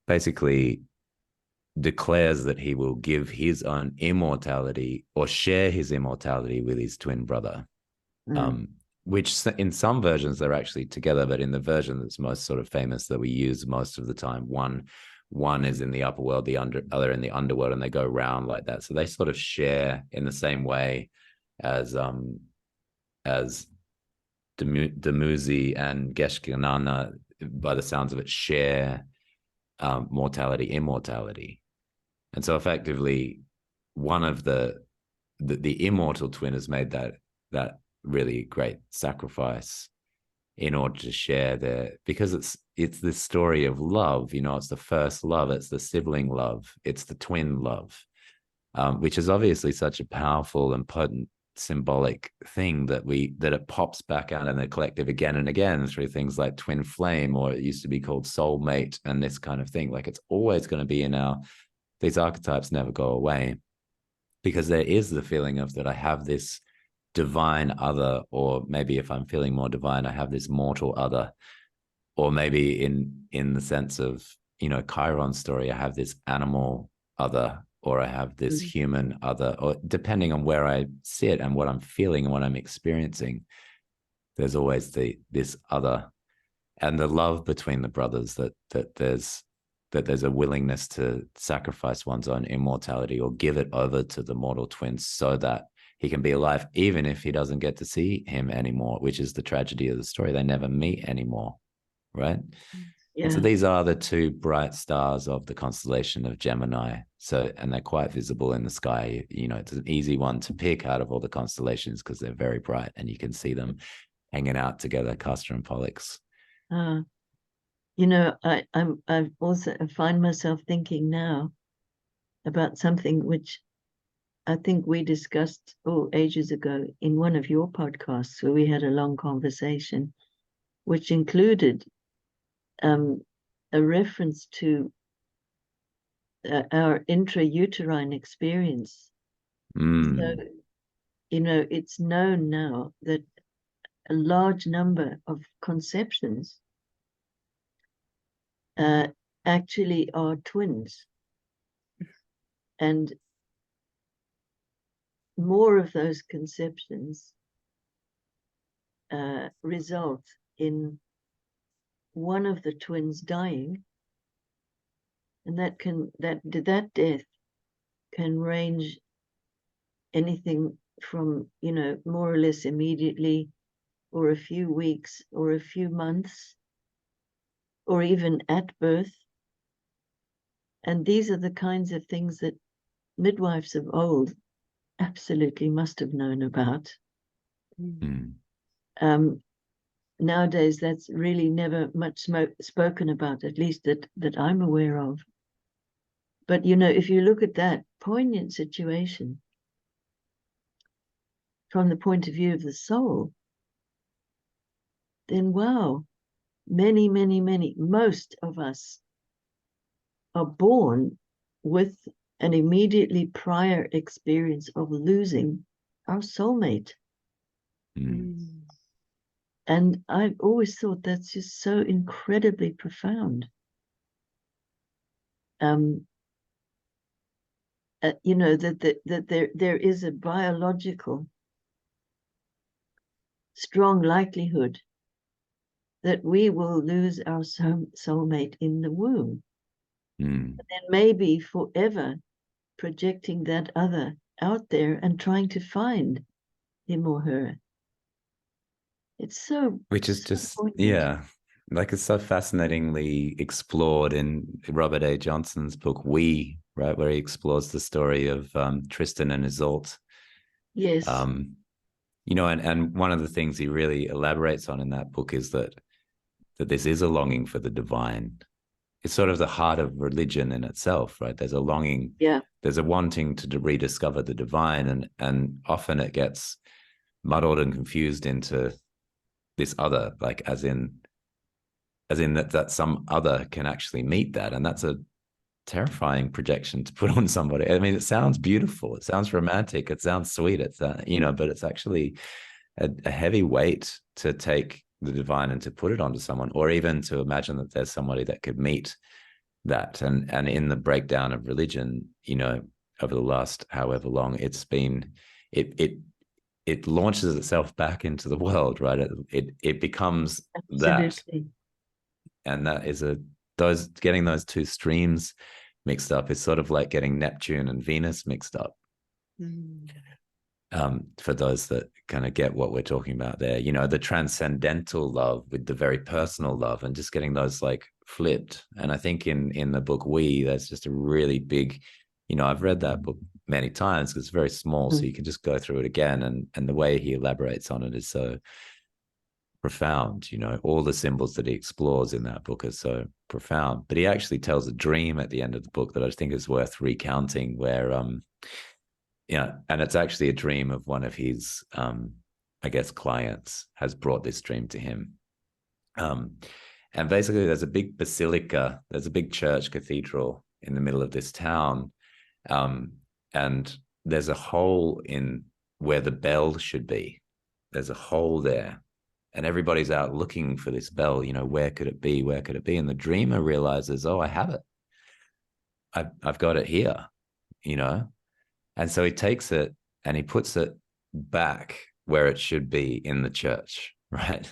Speaker 3: basically declares that he will give his own immortality or share his immortality with his twin brother. Which in some versions they're actually together, but in the version that's most sort of famous that we use most of the time, one is in the upper world, the other in the underworld, and they go round like that. So they sort of share in the same way as Demuzi and Inanna, by the sounds of it, share mortality, immortality. And so effectively one of the immortal twin has made that really great sacrifice in order to share because it's this story of love. It's the first love, it's the sibling love, it's the twin love, which is obviously such a powerful and potent symbolic thing that it pops back out in the collective again and again through things like twin flame, or it used to be called soulmate and this kind of thing. Like it's always going to be in our these archetypes never go away, because there is the feeling of that I have this divine other, or maybe if I'm feeling more divine, I have this mortal other, or maybe in the sense of, you know, Chiron's story, I have this animal other, or I have this human other, or depending on where I sit and what I'm feeling and what I'm experiencing, there's always this other. And the love between the brothers, that there's a willingness to sacrifice one's own immortality or give it over to the mortal twins so that he can be alive, even if he doesn't get to see him anymore, which is the tragedy of the story. They never meet anymore, right?
Speaker 2: Yeah.
Speaker 3: And so these are the two bright stars of the constellation of Gemini. So, and they're quite visible in the sky. You know, it's an easy one to pick out of all the constellations because they're very bright and you can see them hanging out together, Castor and Pollux.
Speaker 2: You know, I also find myself thinking now about something which I think we discussed ages ago in one of your podcasts, where we had a long conversation, which included a reference to our intrauterine experience. So, you know, it's known now that a large number of conceptions actually are twins. And more of those conceptions result in one of the twins dying, and that death can range anything from, you know, more or less immediately, or a few weeks, or a few months, or even at birth. And these are the kinds of things that midwives of old absolutely must have known about. Nowadays, that's really never much spoken about, at least that I'm aware of. But, you know, if you look at that poignant situation from the point of view of the soul, then wow, many, most of us are born with an immediately prior experience of losing our soulmate. And I've always thought that's just so incredibly profound. You know, that there is a biological strong likelihood that we will lose our soulmate in the womb. And then maybe forever projecting that other out there and trying to find him or her. It's so,
Speaker 3: which is
Speaker 2: so
Speaker 3: just
Speaker 2: poignant.
Speaker 3: Yeah, like it's so fascinatingly explored in Robert A. Johnson's book We, right, where he explores the story of Tristan and Isolde.
Speaker 2: Yes.
Speaker 3: You know, and one of the things he really elaborates on in that book is that this is a longing for the divine. It's sort of the heart of religion in itself, right? There's a longing, there's a wanting to rediscover the divine, and often it gets muddled and confused into this other, like as in that some other can actually meet that, and that's a terrifying projection to put on somebody. I mean, it sounds beautiful, it sounds romantic, it sounds sweet, it's you know, but it's actually a heavy weight to take the divine and to put it onto someone, or even to imagine that there's somebody that could meet that. And in the breakdown of religion, you know, over the last however long, it's been it launches itself back into the world, right? It becomes
Speaker 2: Absolutely.
Speaker 3: that, and that is getting those two streams mixed up is sort of like getting Neptune and Venus mixed up. For those that kind of get what we're talking about there, you know, the transcendental love with the very personal love, and just getting those like flipped. And I think in the book there's just a really big, you know, I've read that book many times because it's very small, so you can just go through it again, and the way he elaborates on it is so profound. You know, all the symbols that he explores in that book are so profound. But he actually tells a dream at the end of the book that I think is worth recounting, where yeah, and it's actually a dream of one of his I guess clients has brought this dream to him. And basically there's a big basilica, there's a big church cathedral in the middle of this town. And there's a hole in where the bell should be. There's a hole there. And everybody's out looking for this bell, where could it be? Where could it be? And the dreamer realizes, oh, I have it. I've got it here, And so he takes it and he puts it back where it should be in the church, right?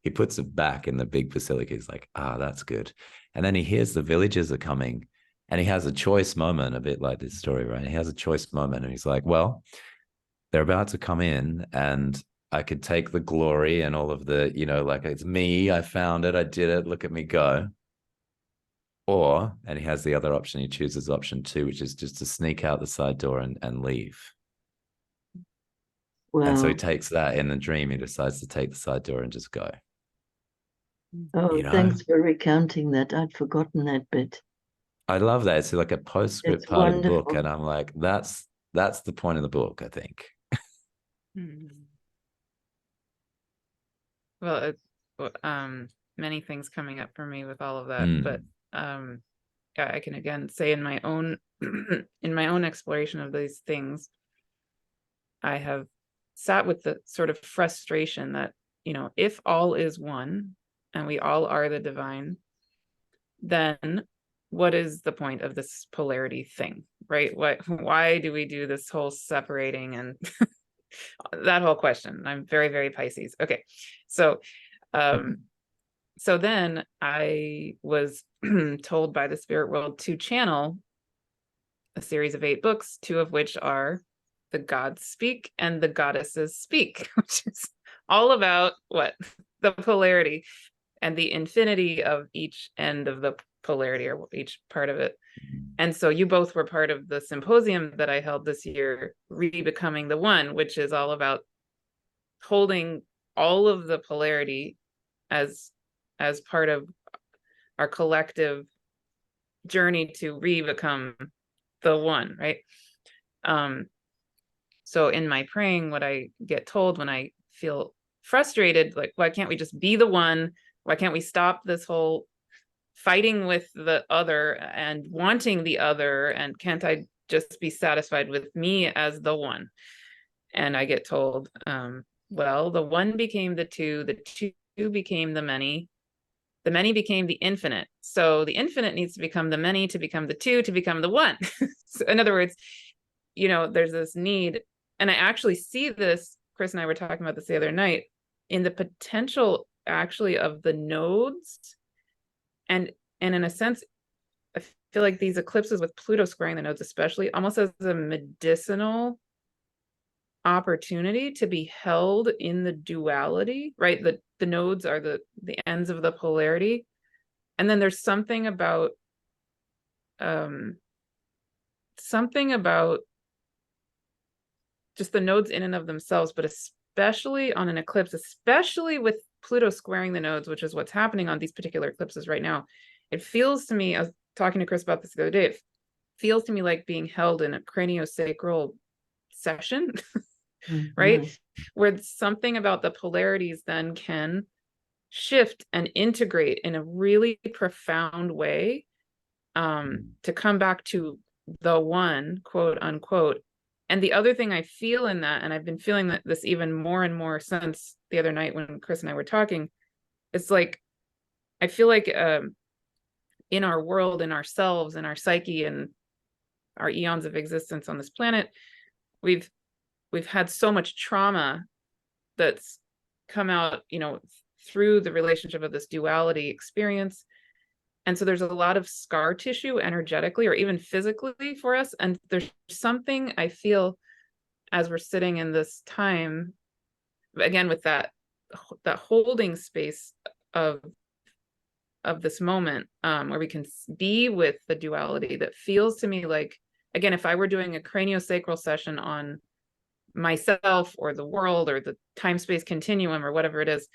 Speaker 3: He puts it back in the big basilica. He's like, that's good. And then he hears the villagers are coming and he has a choice moment, a bit like this story, right? He has a choice moment and he's like, well, they're about to come in and I could take the glory and all of the, like it's me, I found it, I did it, look at me go. Or, and he has the other option, he chooses option 2, which is just to sneak out the side door and leave.
Speaker 2: Wow.
Speaker 3: And so he takes that in the dream, he decides to take the side door and just go.
Speaker 2: Oh, thanks for recounting that. I'd forgotten that bit.
Speaker 3: I love that. It's like a postscript
Speaker 2: It's
Speaker 3: part
Speaker 2: wonderful.
Speaker 3: of the book. And I'm like, that's the point of the book, I think.
Speaker 1: Well, many things coming up for me with all of that, but I can again say in my own exploration of these things, I have sat with the sort of frustration that, if all is one and we all are the divine, then what is the point of this polarity thing, right? Why do we do this whole separating and that whole question? I'm very, very Pisces. Okay. So, so then I was told by the spirit world to channel a series of 8 books, 2 of which are The Gods Speak and The Goddesses Speak, which is all about what? The polarity and the infinity of each end of the polarity, or each part of it. And so you both were part of the symposium that I held this year, Re-Becoming the One, which is all about holding all of the polarity as part of our collective journey to re-become the one, right? So in my praying, what I get told when I feel frustrated, like, why can't we just be the one? Why can't we stop this whole fighting with the other and wanting the other? And can't I just be satisfied with me as the one? And I get told, well, the one became the two became the many became the infinite. So the infinite needs to become the many, to become the two, to become the one. So in other words, there's this need. And I actually see this, Chris and I were talking about this the other night, in the potential actually of the nodes. And in a sense, I feel like these eclipses with Pluto squaring the nodes, especially, almost as a medicinal opportunity to be held in the duality, right? The nodes are the ends of the polarity. And then there's something about just the nodes in and of themselves, but especially on an eclipse, especially with Pluto squaring the nodes, which is what's happening on these particular eclipses right now. It feels to me, I was talking to Chris about this the other day, it feels to me like being held in a craniosacral session, right? Where something about the polarities then can shift and integrate in a really profound way, to come back to the one, quote unquote. And the other thing I feel in that, and I've been feeling that this even more and more since the other night when Chris and I were talking, it's like, I feel like in our world, in ourselves, in our psyche, and our eons of existence on this planet, we've had so much trauma that's come out, through the relationship of this duality experience. And so there's a lot of scar tissue energetically or even physically for us. And there's something I feel as we're sitting in this time, again, with that holding space of this moment, where we can be with the duality, that feels to me like, again, if I were doing a craniosacral session on myself or the world or the time-space continuum or whatever it is,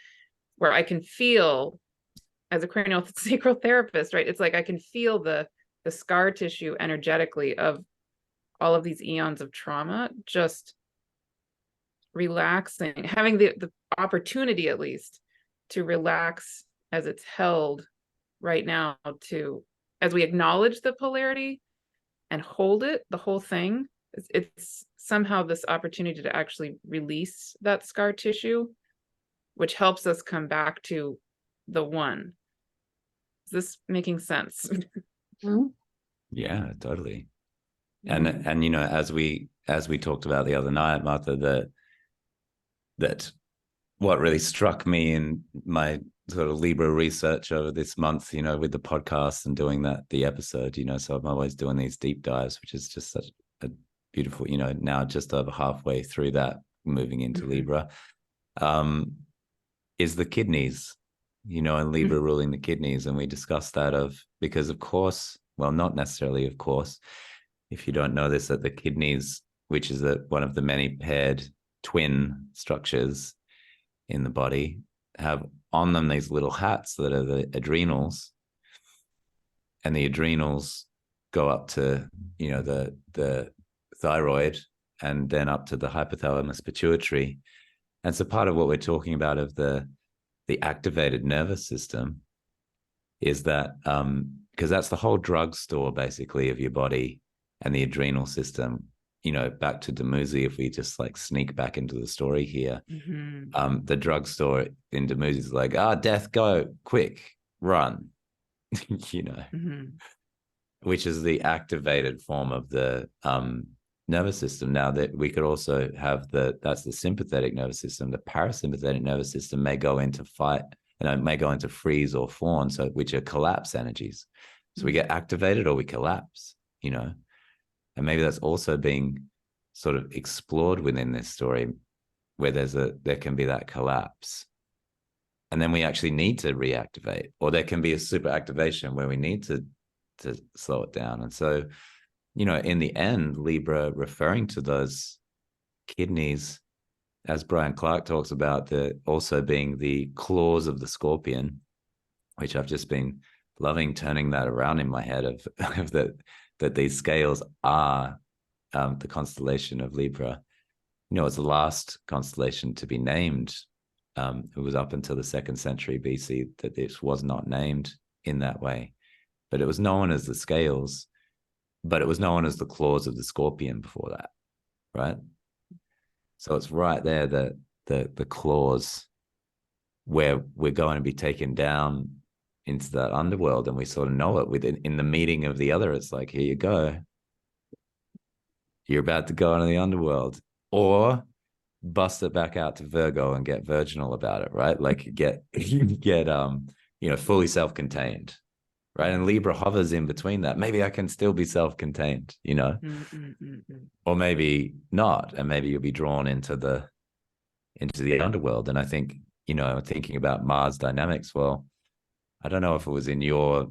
Speaker 1: where I can feel, as a craniosacral therapist, right? It's like I can feel the scar tissue energetically of all of these eons of trauma, just relaxing, having the opportunity at least to relax as it's held right now, to as we acknowledge the polarity and hold it, the whole thing, it's somehow this opportunity to actually release that scar tissue, which helps us come back to the one. Is this making sense?
Speaker 3: Yeah, totally.
Speaker 1: Mm.
Speaker 3: And you know, as we talked about the other night, Martha, that what really struck me in my sort of Libra research over this month, you know, with the podcast and doing the episode, you know, so I'm always doing these deep dives, which is just such a beautiful, you know, now just over halfway through that, moving into Libra, is the kidneys, you know, and Libra ruling the kidneys. And we discussed that because of course, well, not necessarily, of course, if you don't know this, that the kidneys, which is one of the many paired twin structures in the body, have on them these little hats that are the adrenals, and the adrenals go up to, you know, the thyroid, and then up to the hypothalamus pituitary. And so part of what we're talking about of the activated nervous system is that because that's the whole drugstore basically of your body and the adrenal system. You know, back to Demuzi, if we just like sneak back into the story here, the drugstore in Demuzi is like, death, go quick, run, you know, which is the activated form of the nervous system. Now that we could also have that's the sympathetic nervous system. The parasympathetic nervous system may go into fight, you know, may go into freeze or fawn, so which are collapse energies. So we get activated or we collapse, you know. And maybe that's also being sort of explored within this story, where there can be that collapse. And then we actually need to reactivate, or there can be a super activation where we need to slow it down. And so, you know, in the end, Libra referring to those kidneys, as Brian Clark talks about, also being the claws of the scorpion, which I've just been loving turning that around in my head of that these scales are the constellation of Libra. You know, it's the last constellation to be named. It was up until the 2nd century BC that this was not named in that way, but it was known as the scales, but it was known as the claws of the scorpion before that, right? So it's right there, the claws, where we're going to be taken down into that underworld, and we sort of know it in the meeting of the other. It's like, here you go, you're about to go into the underworld, or bust it back out to Virgo and get virginal about it, right? Like get you know, fully self-contained, right? And Libra hovers in between that. Maybe I can still be self-contained, you know, or maybe not, and maybe you'll be drawn into the underworld. And I think, you know, thinking about Mars dynamics, well, I don't know if it was in your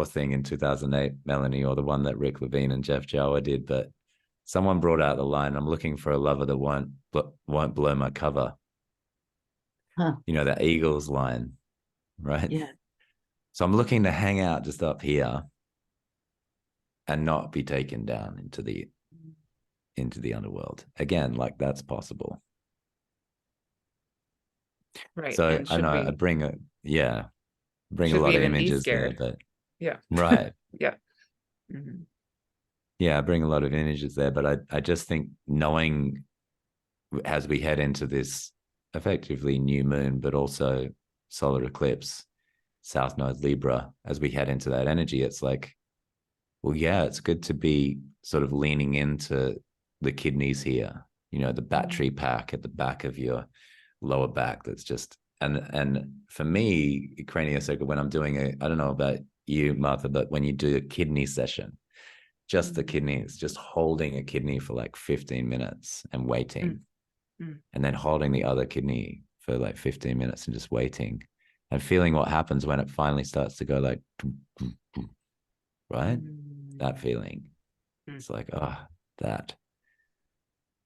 Speaker 3: thing in 2008, Melanie, or the one that Rick Levine and Jeff Jawa did, but someone brought out the line, I'm looking for a lover that won't blow my cover. You know, that Eagles line, right?
Speaker 2: Yeah.
Speaker 3: So I'm looking to hang out just up here and not be taken down into the underworld. Again, like that's possible.
Speaker 1: Right.
Speaker 3: So
Speaker 1: And
Speaker 3: I know I bring a lot of images there, but
Speaker 1: yeah.
Speaker 3: Right.
Speaker 1: Yeah.
Speaker 3: Yeah, I bring a lot of images there, but I just think knowing as we head into this effectively new moon, but also solar eclipse, South Node Libra, as we head into that energy, it's like, well, yeah, it's good to be sort of leaning into the kidneys here, you know, the battery pack at the back of your lower back. That's just, and for me, craniosacral, when I'm doing I don't know about you, Martha, but when you do a kidney session, just the kidneys, just holding a kidney for like 15 minutes and waiting, and then holding the other kidney for like 15 minutes and just waiting and feeling what happens when it finally starts to go like, right? That feeling. It's like, that,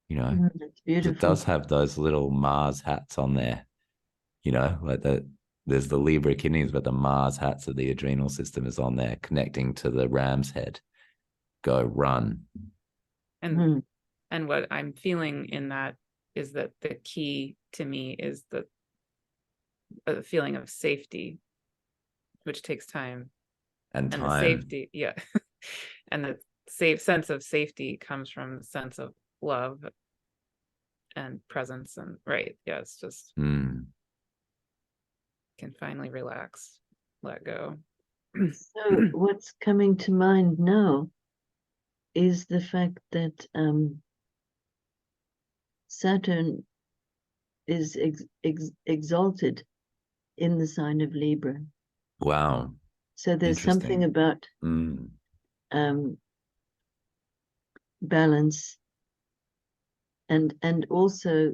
Speaker 3: you know,
Speaker 2: It's beautiful.
Speaker 3: it does have those little Mars hats on there, you know, like there's the Libra kidneys, but the Mars hats of the adrenal system is on there, connecting to the ram's head. Go run.
Speaker 1: And what I'm feeling in that is that the key to me is the feeling of safety, which takes time.
Speaker 3: and
Speaker 1: the
Speaker 3: time.
Speaker 1: safety, yeah. And the safe sense of safety comes from the sense of love and presence, and right, yeah, it's just can finally relax, let go.
Speaker 2: So what's coming to mind now is the fact that Saturn is exalted in the sign of Libra.
Speaker 3: Wow.
Speaker 2: So there's something about balance and also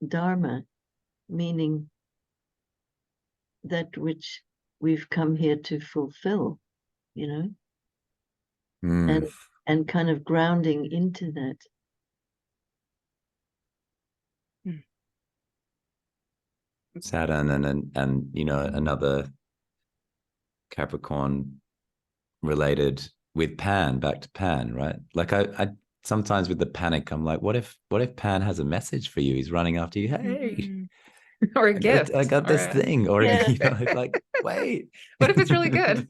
Speaker 2: Dharma, meaning that which we've come here to fulfill, you know, and kind of grounding into that.
Speaker 3: Saturn and you know, another Capricorn related with Pan, back to Pan, right? Like I sometimes with the panic, I'm like, what if Pan has a message for you? He's running after you. Hey,
Speaker 1: or a gift.
Speaker 3: I got this thing, or
Speaker 2: yeah.
Speaker 3: you know, like, wait.
Speaker 1: What if it's really good?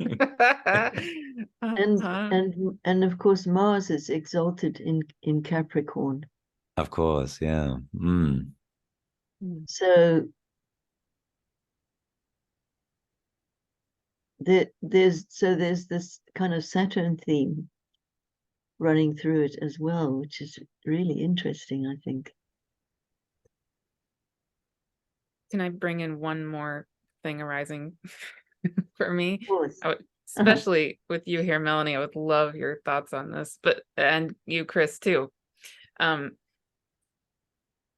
Speaker 2: And of course Mars is exalted in Capricorn.
Speaker 3: Of course, yeah.
Speaker 2: So there's this kind of Saturn theme running through it as well, which is really interesting, I think.
Speaker 1: Can I bring in one more thing arising for me?
Speaker 2: Of course.
Speaker 1: Especially with you here, Melanie, I would love your thoughts on this, and you, Chris, too.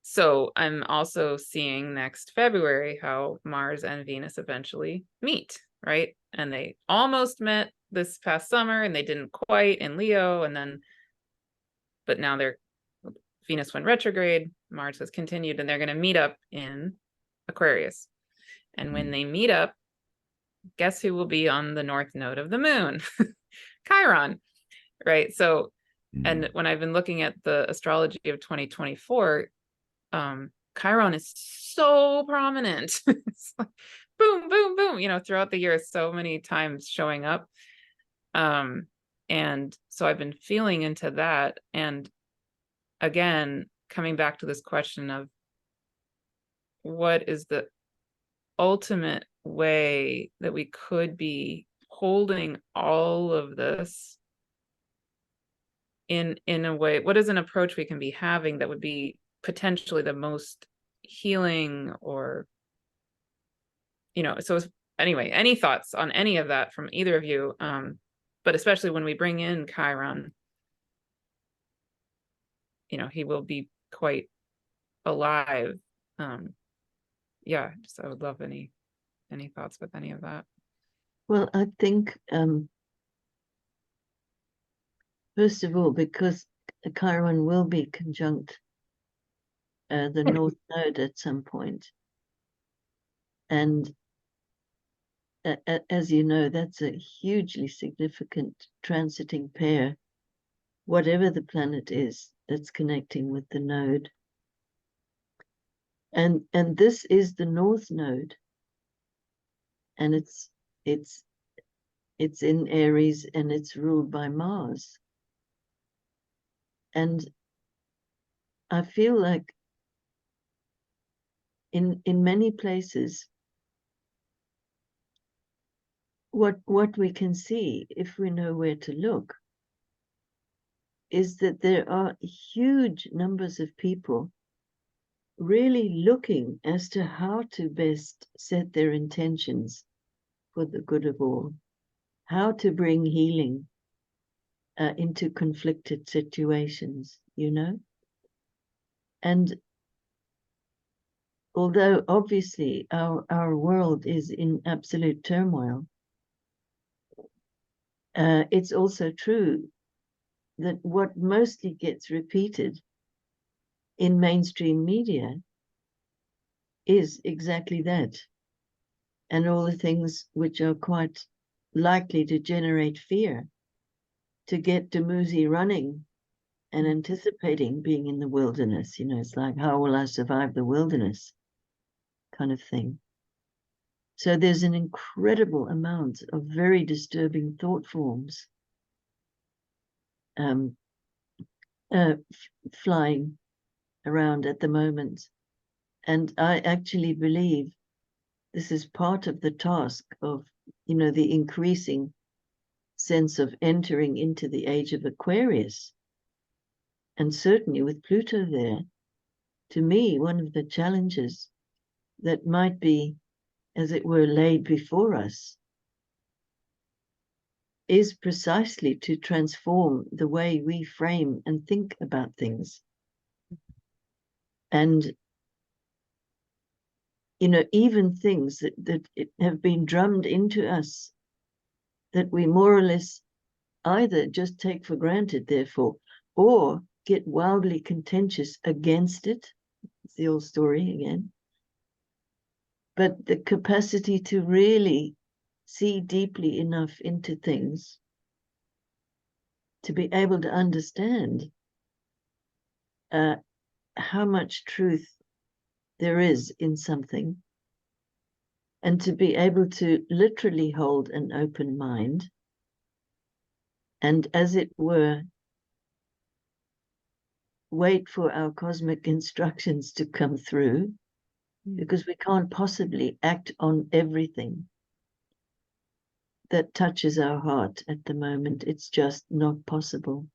Speaker 1: So I'm also seeing next February how Mars and Venus eventually meet, right? And they almost met this past summer, and they didn't quite in Leo, but now Venus went retrograde, Mars has continued, and they're going to meet up in Aquarius. And when they meet up, guess who will be on the north node of the moon? Chiron, right? So, and when I've been looking at the astrology of 2024, Chiron is so prominent. It's like boom, boom, boom, you know, throughout the year, so many times showing up. And so I've been feeling into that. And again, coming back to this question of what is the ultimate way that we could be holding all of this in a way, what is an approach we can be having that would be potentially the most healing, or, you know, so anyway, any thoughts on any of that from either of you? But especially when we bring in Chiron, you know, he will be quite alive. Yeah, just I would love any thoughts with any of that.
Speaker 2: Well, I think first of all, because Chiron will be conjunct the North Node at some point, and as you know, that's a hugely significant transiting pair, whatever the planet is that's connecting with the node. And this is the North Node, and it's in Aries, and it's ruled by Mars. And I feel like in many places, what we can see, if we know where to look, is that there are huge numbers of people really looking as to how to best set their intentions for the good of all, how to bring healing into conflicted situations, you know? And although obviously our world is in absolute turmoil, it's also true that what mostly gets repeated in mainstream media is exactly that. And all the things which are quite likely to generate fear, to get Demuzi running and anticipating being in the wilderness. You know, it's like, how will I survive the wilderness kind of thing. So there's an incredible amount of very disturbing thought forms flying around at the moment. And I actually believe this is part of the task of, the increasing sense of entering into the age of Aquarius. And certainly with Pluto there, to me, one of the challenges that might be, as it were, laid before us is precisely to transform the way we frame and think about things. And, even things that have been drummed into us that we more or less either just take for granted, therefore, or get wildly contentious against it. It's the old story again. But the capacity to really see deeply enough into things to be able to understand how much truth there is in something, and to be able to literally hold an open mind and, as it were, wait for our cosmic instructions to come through, because we can't possibly act on everything that touches our heart at the moment. It's just not possible.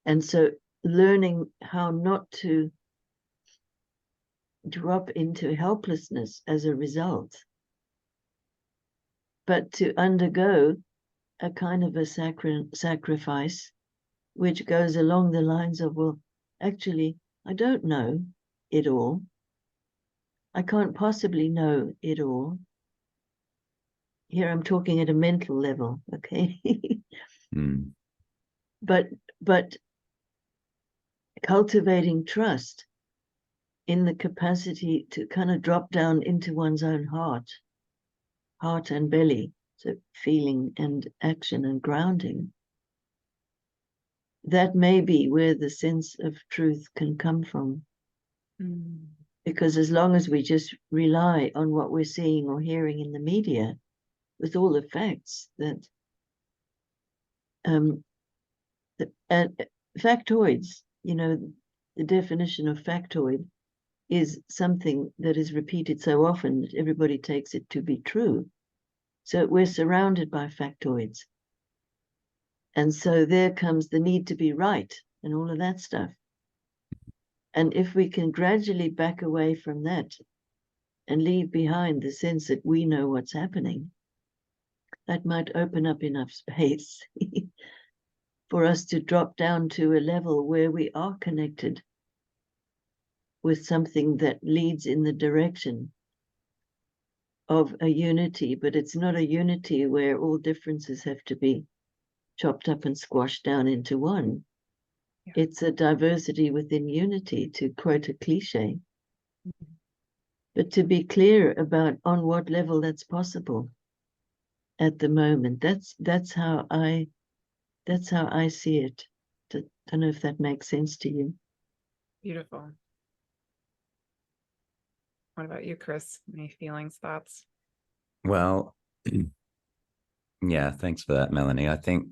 Speaker 2: And so learning how not to drop into helplessness as a result, but to undergo a kind of a sacrifice, which goes along the lines of, well, actually, I don't know it all. I can't possibly know it all. Here I'm talking at a mental level, okay? But cultivating trust in the capacity to kind of drop down into one's own heart and belly, so feeling and action and grounding. That may be where the sense of truth can come from. Because as long as we just rely on what we're seeing or hearing in the media, with all the facts that factoids, the definition of factoid is something that is repeated so often that everybody takes it to be true. So we're surrounded by factoids. And so there comes the need to be right and all of that stuff. And if we can gradually back away from that and leave behind the sense that we know what's happening, that might open up enough space for us to drop down to a level where we are connected with something that leads in the direction of a unity. But it's not a unity where all differences have to be chopped up and squashed down into one. Yeah. It's a diversity within unity, to quote a cliche. But to be clear about on what level that's possible at the moment, that's how I see it. Don't know if that makes sense to you.
Speaker 1: Beautiful. What about you, Chris? Any feelings, thoughts?
Speaker 3: Well, yeah, thanks for that, Melanie. I think,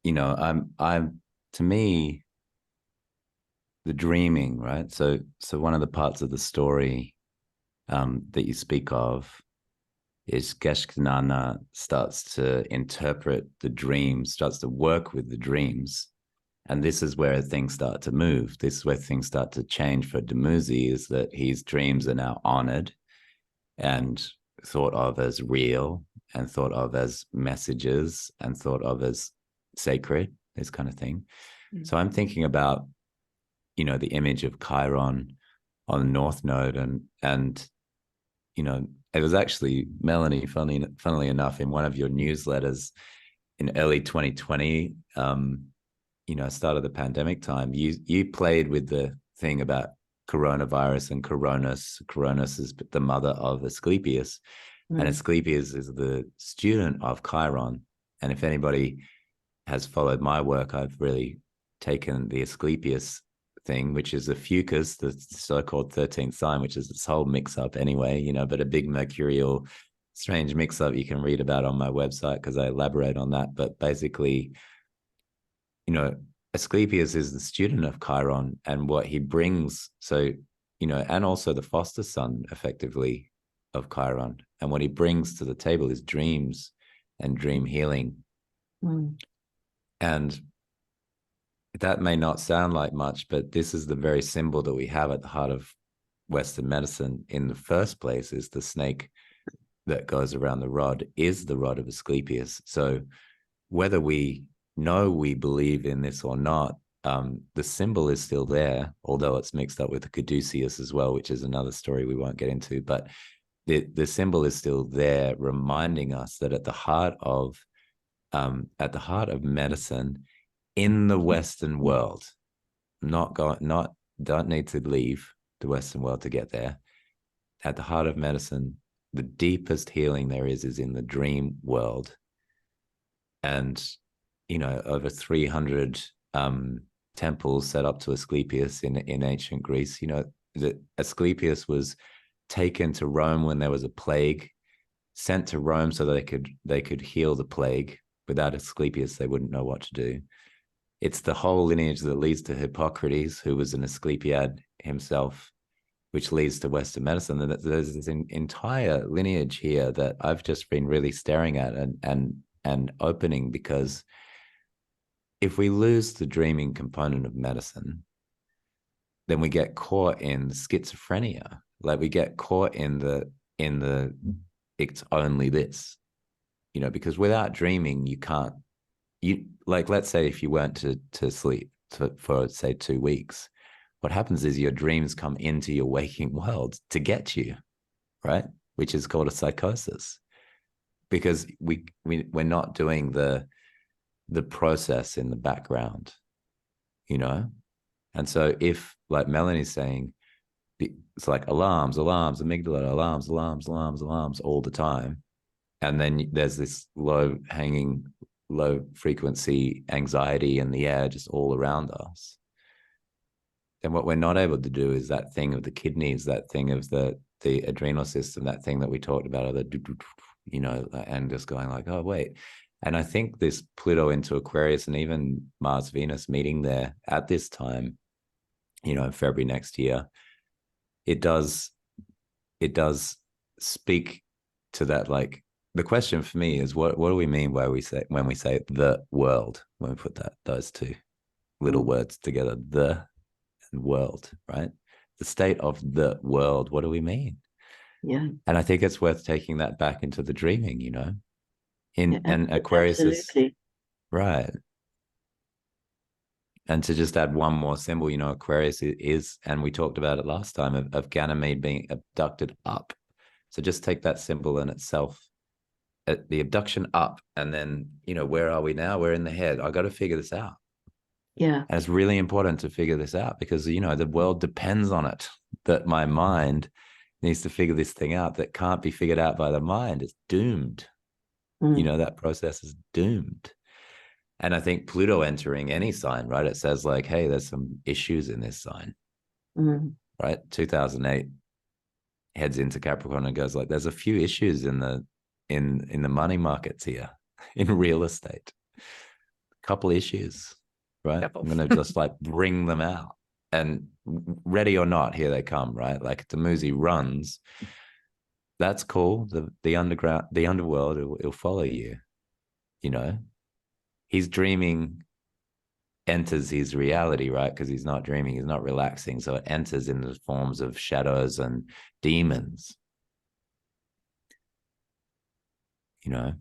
Speaker 3: I'm to me, the dreaming, right? So one of the parts of the story that you speak of is Inanna starts to interpret the dreams, starts to work with the dreams. And this is where things start to move. This is where things start to change for Demuzi, is that his dreams are now honored and thought of as real and thought of as messages and thought of as sacred, this kind of thing. So I'm thinking about, the image of Chiron on the North Node, and it was actually, Melanie, funnily enough, in one of your newsletters in early 2020, start of the pandemic time, you played with the thing about coronavirus and Coronis. Coronis is the mother of Asclepius, and Asclepius is the student of Chiron. And if anybody has followed my work, I've really taken the Asclepius thing, which is the fucus, the so-called 13th sign, which is this whole mix-up anyway, you know, but a big mercurial strange mix-up you can read about on my website because I elaborate on that. But basically, you know, Asclepius is the student of Chiron, and what he brings, so, you know, and also the foster son, effectively, of Chiron. And what he brings to the table is dreams and dream healing. And that may not sound like much, but this is the very symbol that we have at the heart of Western medicine in the first place, is the snake that goes around the rod, is the rod of Asclepius. So whether we know we believe in this or not, the symbol is still there, although it's mixed up with the caduceus as well, which is another story we won't get into. But the symbol is still there, reminding us that at the heart of medicine in the Western world, don't need to leave the Western world to get there. At the heart of medicine, the deepest healing there is in the dream world. And, you know, over 300 temples set up to Asclepius in ancient Greece. You know, that Asclepius was taken to Rome when there was a plague, sent to Rome so that they could heal the plague. Without Asclepius, they wouldn't know what to do. It's the whole lineage that leads to Hippocrates, who was an Asclepiad himself, which leads to Western medicine. And there's this entire lineage here that I've just been really staring at and opening, because if we lose the dreaming component of medicine, then we get caught in schizophrenia. Like, we get caught in the it's only this, you know, because without dreaming, like, let's say if you went to sleep for say 2 weeks, what happens is your dreams come into your waking world to get you, right? Which is called a psychosis, because we're not doing the process in the background, you know? And so if, like Melanie's saying, it's like alarms, amygdala, alarms all the time. And then there's this low frequency anxiety in the air just all around us. Then what we're not able to do is that thing of the kidneys, that thing of the adrenal system, that thing that we talked about, you know, and just going like, oh, wait. And I think this Pluto into Aquarius and even Mars Venus meeting there at this time, you know, in February next year, it does speak to that. Like, the question for me is, what do we mean when we say the world, when we put those two little words together, the and world, right? The state of the world, what do we mean?
Speaker 2: Yeah.
Speaker 3: And I think it's worth taking that back into the dreaming, you know, and Aquarius
Speaker 2: absolutely.
Speaker 3: is right. And to just add one more symbol, you know, Aquarius is, and we talked about it last time, of Ganymede being abducted up. So just take that symbol in itself, the abduction up, and then, you know, where are we now? We're in the head. I got to figure this out.
Speaker 2: Yeah.
Speaker 3: And it's really important to figure this out, because, you know, the world depends on it, that my mind needs to figure this thing out that can't be figured out by the mind. It's doomed. You know, that process is doomed. And I think Pluto entering any sign, right? It says like, hey, there's some issues in this sign, right? 2008 heads into Capricorn and goes like, there's a few issues in the money markets here, in real estate, a couple issues, right? I'm going to just like bring them out, and ready or not, here they come, right? Like Demuzi runs. That's cool. The underground, the underworld, it'll follow you, you know. He's dreaming enters his reality, right? Because he's not dreaming, he's not relaxing. So it enters in the forms of shadows and demons, you know.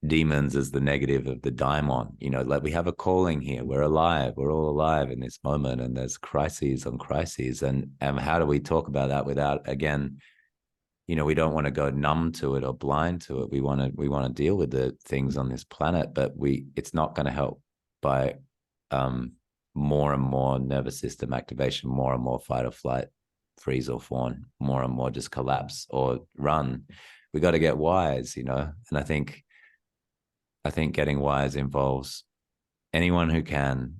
Speaker 3: Demons is the negative of the daimon, you know, like we have a calling here. We're alive. We're all alive in this moment, and there's crises on crises. And how do we talk about that without, again, you know, we don't want to go numb to it or blind to it. We want to deal with the things on this planet, but it's not going to help by more and more nervous system activation, more and more fight or flight, freeze or fawn, more and more just collapse or run. We got to get wise, you know. And I think getting wise involves anyone who can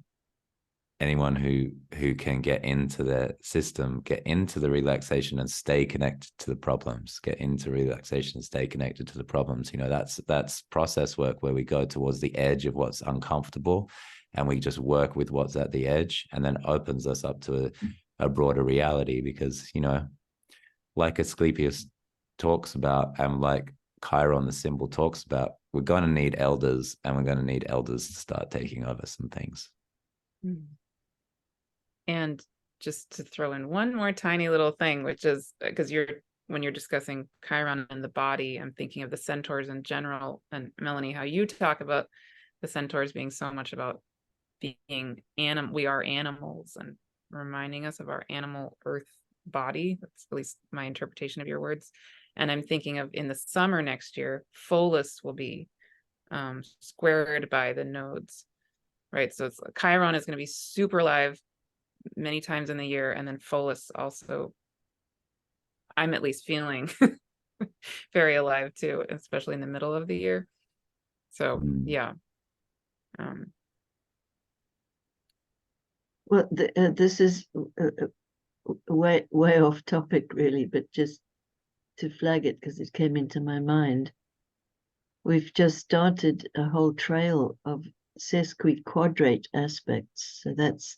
Speaker 3: anyone who can get into their system, get into the relaxation and stay connected to the problems, get into relaxation and stay connected to the problems. You know, that's process work where we go towards the edge of what's uncomfortable and we just work with what's at the edge, and then opens us up to a broader reality. Because, you know, like Asclepius talks about, and like Chiron, the symbol, talks about, we're going to need elders, and we're going to need elders to start taking over some things.
Speaker 1: And just to throw in one more tiny little thing, which is because when you're discussing Chiron and the body, I'm thinking of the centaurs in general. And Melanie, how you talk about the centaurs being so much about being we are animals, and reminding us of our animal earth body. That's at least my interpretation of your words. And I'm thinking of, in the summer next year, Pholus will be squared by the nodes, right? So Chiron is going to be super alive many times in the year, and then Pholus also, I'm at least feeling very alive too, especially in the middle of the year. So yeah.
Speaker 2: Well, this is way off topic, really, but just to flag it because it came into my mind. We've just started a whole trail of sesquiquadrate aspects. So that's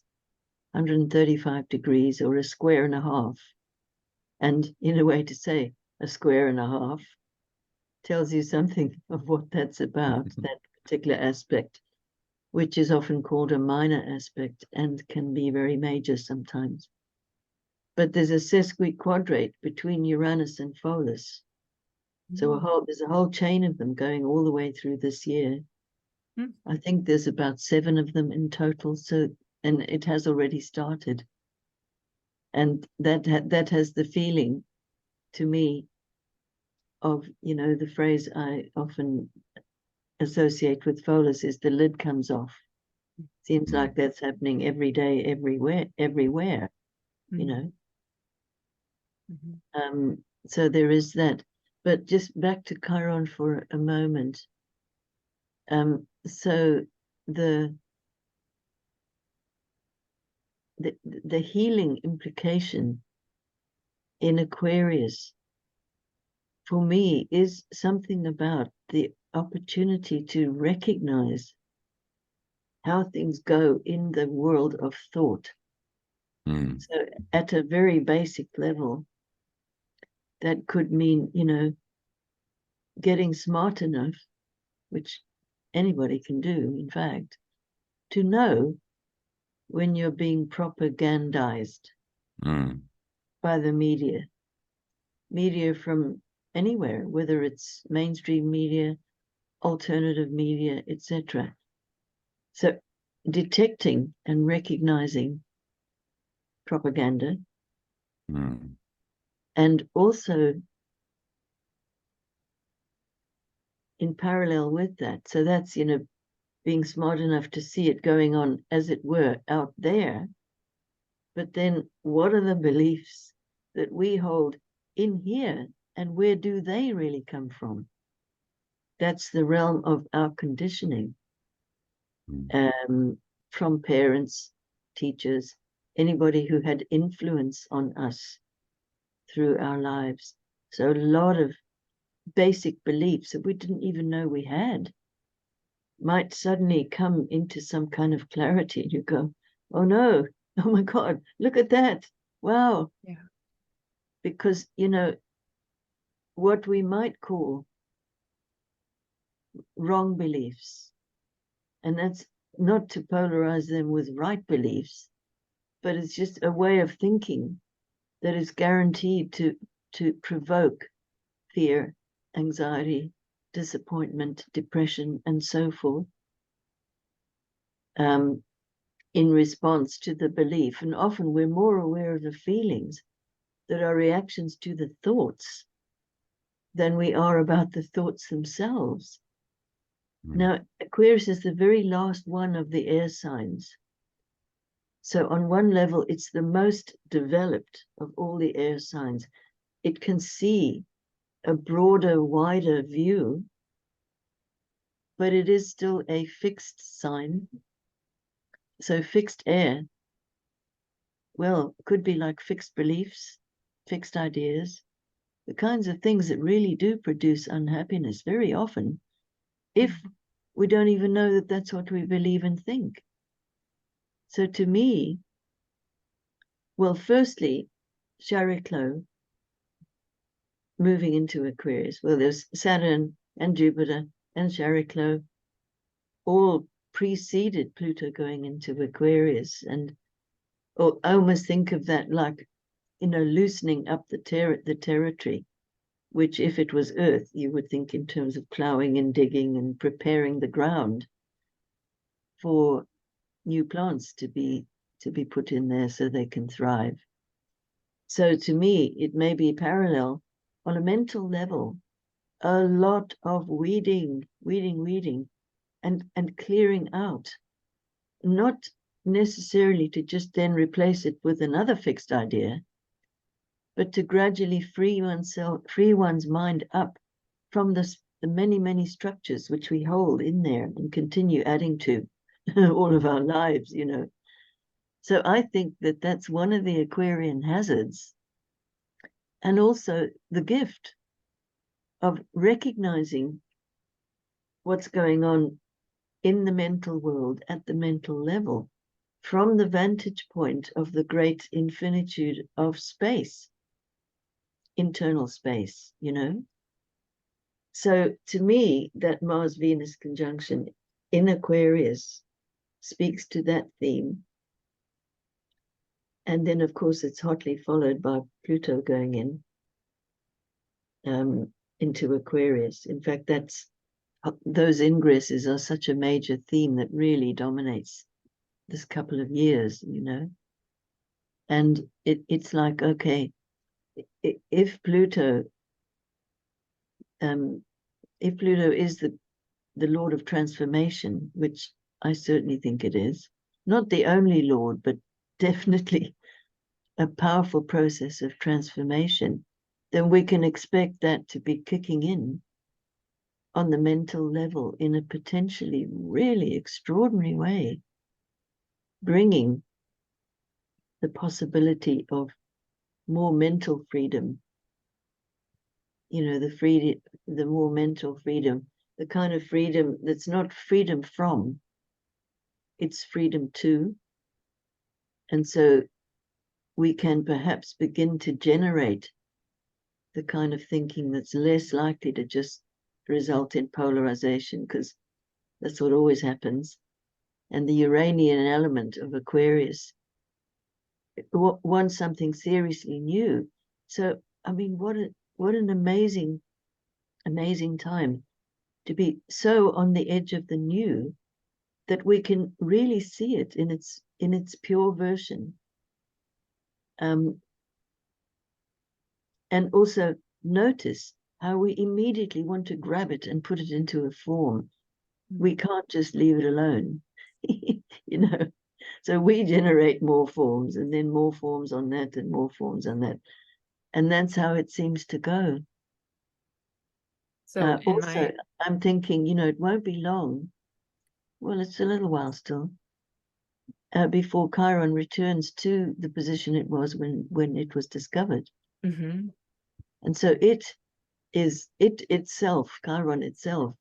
Speaker 2: 135 degrees, or a square and a half. And in a way to say, a square and a half tells you something of what that's about, that particular aspect, which is often called a minor aspect and can be very major sometimes. But there's a sesquiquadrate between Uranus and Pholus. So there's a whole chain of them going all the way through this year. I think there's about 7 of them in total. So, and it has already started. And that has the feeling to me of, you know, the phrase I often associate with Pholus is the lid comes off. Seems like that's happening every day, everywhere, you know. So there is that. But just back to Chiron for a moment. So the healing implication in Aquarius for me is something about the opportunity to recognize how things go in the world of thought. So at a very basic level, that could mean, you know, getting smart enough, which anybody can do, in fact, to know when you're being propagandized by the media from anywhere, whether it's mainstream media, alternative media, etc. So detecting and recognizing propaganda, and also in parallel with that, so that's, you know, being smart enough to see it going on, as it were, out there. But then what are the beliefs that we hold in here, and where do they really come from? That's the realm of our conditioning, from parents, teachers, anybody who had influence on us through our lives. So a lot of basic beliefs that we didn't even know we had might suddenly come into some kind of clarity, and you go, oh no, oh my God, look at that. Wow.
Speaker 1: Yeah.
Speaker 2: Because, you know, what we might call wrong beliefs, and that's not to polarize them with right beliefs, but it's just a way of thinking that is guaranteed to provoke fear, anxiety, disappointment, depression, and so forth, in response to the belief. And often we're more aware of the feelings that are reactions to the thoughts than we are about the thoughts themselves. Now, Aquarius is the very last one of the air signs. So on one level, it's the most developed of all the air signs. It can see a broader, wider view, but it is still a fixed sign. So fixed air well, could be like fixed beliefs, fixed ideas, the kinds of things that really do produce unhappiness very often, if we don't even know that that's what we believe and think. So to me, well, firstly, Chariklo moving into Aquarius. Well, there's Saturn and Jupiter and Chariklo all preceded Pluto going into Aquarius. And I almost think of that like, loosening up the territory, which if it was Earth, you would think in terms of plowing and digging and preparing the ground for new plants to be put in there so they can thrive. So to me, it may be parallel on a mental level, a lot of weeding, and clearing out, not necessarily to just then replace it with another fixed idea, but to gradually free one's mind up from the many structures which we hold in there and continue adding to all of our lives, So I think that that's one of the Aquarian hazards, and also the gift of recognizing what's going on in the mental world at the mental level from the vantage point of the great infinitude of space, internal space, So to me, that Mars-Venus conjunction in Aquarius speaks to that theme. And then, of course, it's hotly followed by Pluto going into Aquarius. In fact, those ingresses are such a major theme that really dominates this couple of years, And it's like, okay, if Pluto is the Lord of transformation, which I certainly think it is, not the only Lord, but definitely a powerful process of transformation, then we can expect that to be kicking in on the mental level in a potentially really extraordinary way, bringing the possibility of more mental freedom, the more mental freedom, the kind of freedom that's not freedom from, it's freedom to. And so we can perhaps begin to generate the kind of thinking that's less likely to just result in polarization, because that's what always happens. And the Uranian element of Aquarius wants something seriously new. So, I mean, what an amazing time to be so on the edge of the new that we can really see it in its pure version. And also notice how we immediately want to grab it and put it into a form. We can't just leave it alone, So we generate more forms and then more forms on that and more forms on that. And that's how it seems to go.
Speaker 1: So
Speaker 2: I'm thinking, it won't be long. Well, it's a little while still before Chiron returns to the position it was when it was discovered.
Speaker 1: Mm-hmm.
Speaker 2: And so Chiron itself,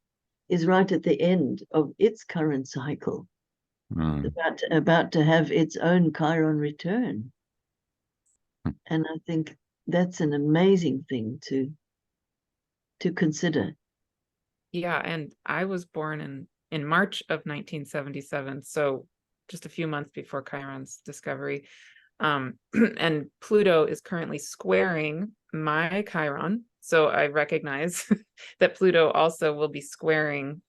Speaker 2: is right at the end of its current cycle, about to have its own Chiron return. And I think that's an amazing thing to consider.
Speaker 1: Yeah, and I was born in March of 1977, so just a few months before Chiron's discovery. And Pluto is currently squaring my Chiron, so I recognize that Pluto also will be squaring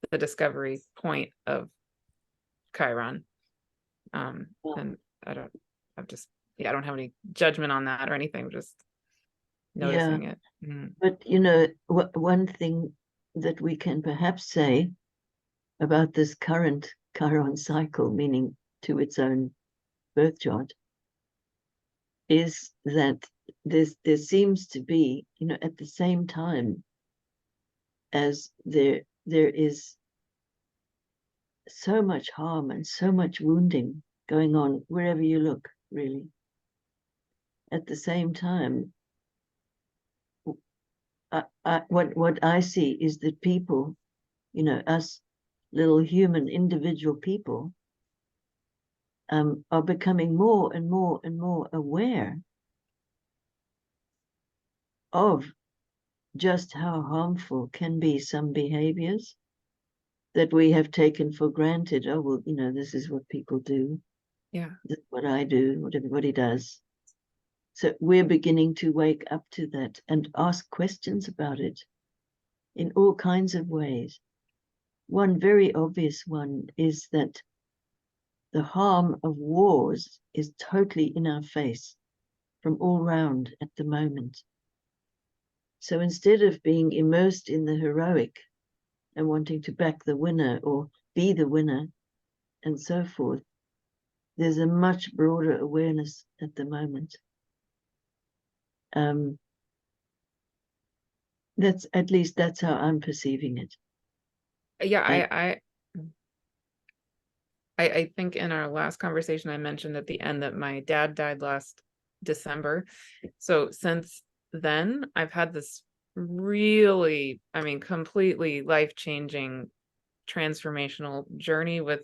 Speaker 1: the discovery point of Chiron. And I don't have any judgment on that or anything, just noticing it.
Speaker 2: But one thing that we can perhaps say about this current Chiron cycle, meaning to its own birth chart, is that there seems to be, at the same time as there is so much harm and so much wounding going on wherever you look, really. at the same time, what I see is that people, you know, us little human individual people, are becoming more and more and more aware of just how harmful can be some behaviors that we have taken for granted. Oh, well, you know, this is what people do.
Speaker 1: Yeah.
Speaker 2: This is what I do, what everybody does. So we're beginning to wake up to that and ask questions about it in all kinds of ways. One very obvious one is that the harm of wars is totally in our face from all round at the moment. So instead of being immersed in the heroic and wanting to back the winner or be the winner and so forth, there's a much broader awareness at the moment. That's, at least that's how I'm perceiving it.
Speaker 1: Yeah, I think in our last conversation, I mentioned at the end that my dad died last December. So since then, I've had this really, I mean, completely life-changing, transformational journey with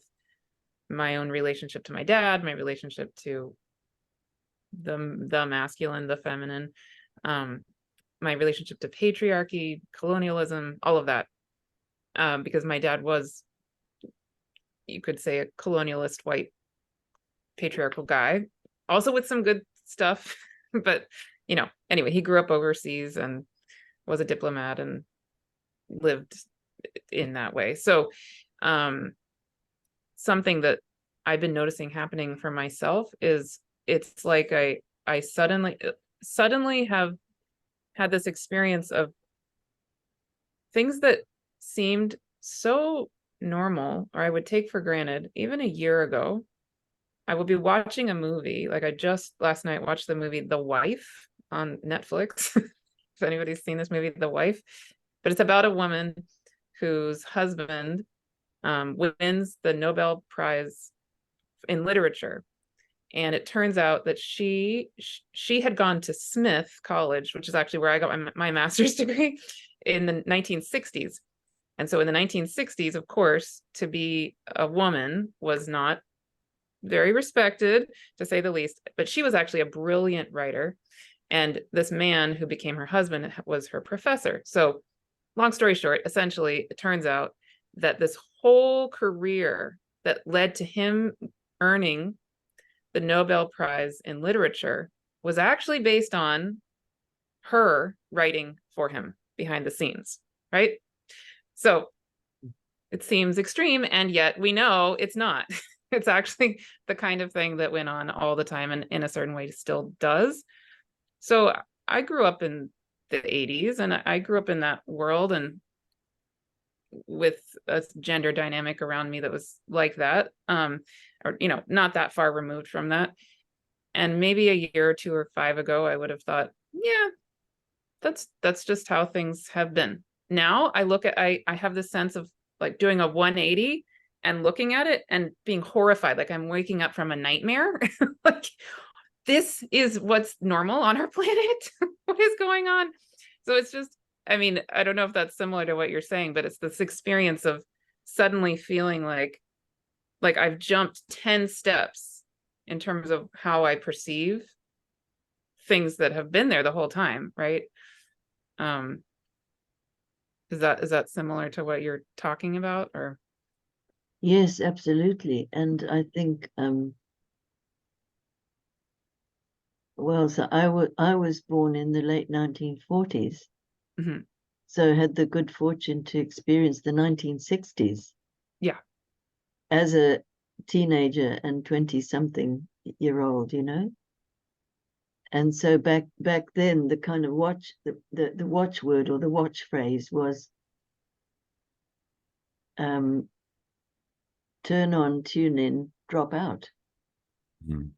Speaker 1: my own relationship to my dad, my relationship to the masculine, the feminine, my relationship to patriarchy, colonialism, all of that. Because my dad was, you could say, a colonialist white patriarchal guy, also with some good stuff. But, you know, anyway, he grew up overseas and was a diplomat and lived in that way. So something that I've been noticing happening for myself is it's like I suddenly have had this experience of things that seemed so normal, or I would take for granted even a year ago. I would be watching a movie, like I just last night watched the movie The Wife on Netflix. If anybody's seen this movie, The Wife, but it's about a woman whose husband wins the Nobel Prize in literature. And it turns out that she had gone to Smith College, which is actually where I got my master's degree, in the 1960s. And so in the 1960s, of course, to be a woman was not very respected, to say the least. But she was actually a brilliant writer. And this man who became her husband was her professor. So long story short, essentially, it turns out that this whole career that led to him earning the Nobel Prize in literature was actually based on her writing for him behind the scenes, right? So it seems extreme, and yet we know it's not. It's actually the kind of thing that went on all the time, and in a certain way still does. So I grew up in the 80s, and I grew up in that world, and with a gender dynamic around me that was like that, or, you know, not that far removed from that. And maybe a year or two or five ago, I would have thought, yeah, that's just how things have been. Now I look at, I have this sense of like doing a 180 and looking at it and being horrified, like I'm waking up from a nightmare. Like, this is what's normal on our planet. What is going on? So it's just, I mean, I don't know if that's similar to what you're saying, but it's this experience of suddenly feeling like I've jumped 10 steps in terms of how I perceive things that have been there the whole time, right? Is that similar to what you're talking about, or?
Speaker 2: Yes, absolutely. And I think, well, so I was born in the late 1940s.
Speaker 1: Mm-hmm.
Speaker 2: So had the good fortune to experience the 1960s.
Speaker 1: Yeah.
Speaker 2: As a teenager and 20-something-year-old, you know. And so back then, the kind of the watchword or the watch phrase was turn on, tune in, drop out.
Speaker 3: Mm.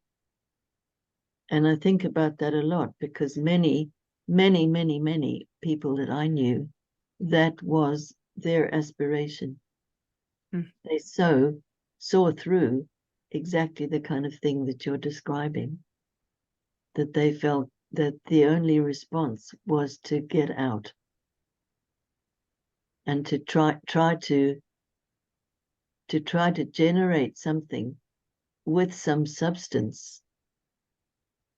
Speaker 2: And I think about that a lot because many people that I knew, that was their aspiration.
Speaker 1: Mm.
Speaker 2: They saw through exactly the kind of thing that you're describing. that they felt that the only response was to get out and to try to generate something with some substance,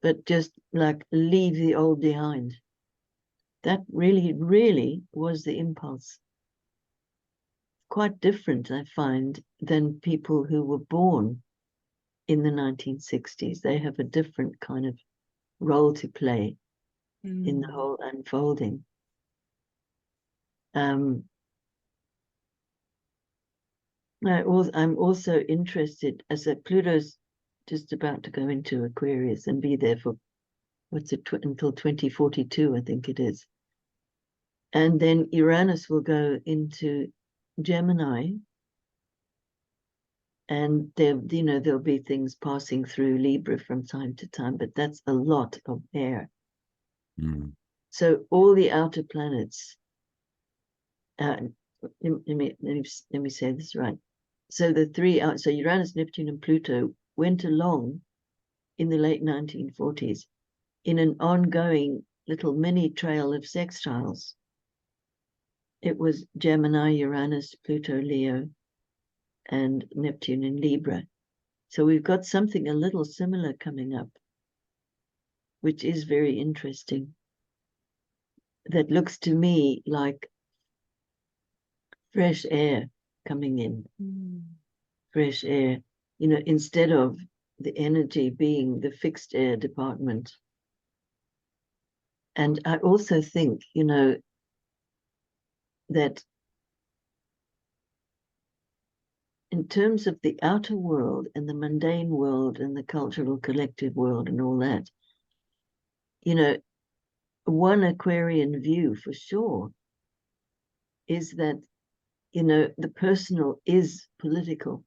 Speaker 2: but just like leave the old behind. That really was the impulse. Quite different, I find, than people who were born in the 1960s. They have a different kind of role to play in the whole unfolding. I'm also interested, as that Pluto's just about to go into Aquarius and be there for, until 2042, I think it is. And then Uranus will go into Gemini, and there'll be things passing through Libra from time to time, but that's a lot of air. So all the outer planets, let me say this right. So the three out, so Uranus, Neptune, and Pluto went along in the late 1940s in an ongoing little mini trail of sextiles. It was Gemini, Uranus, Pluto, Leo, and Neptune in Libra. So we've got something a little similar coming up, which is very interesting. That looks to me like fresh air coming in. Fresh air, instead of the energy being the fixed air department. And I also think, that in terms of the outer world and the mundane world and the cultural collective world and all that, one Aquarian view for sure is that, the personal is political.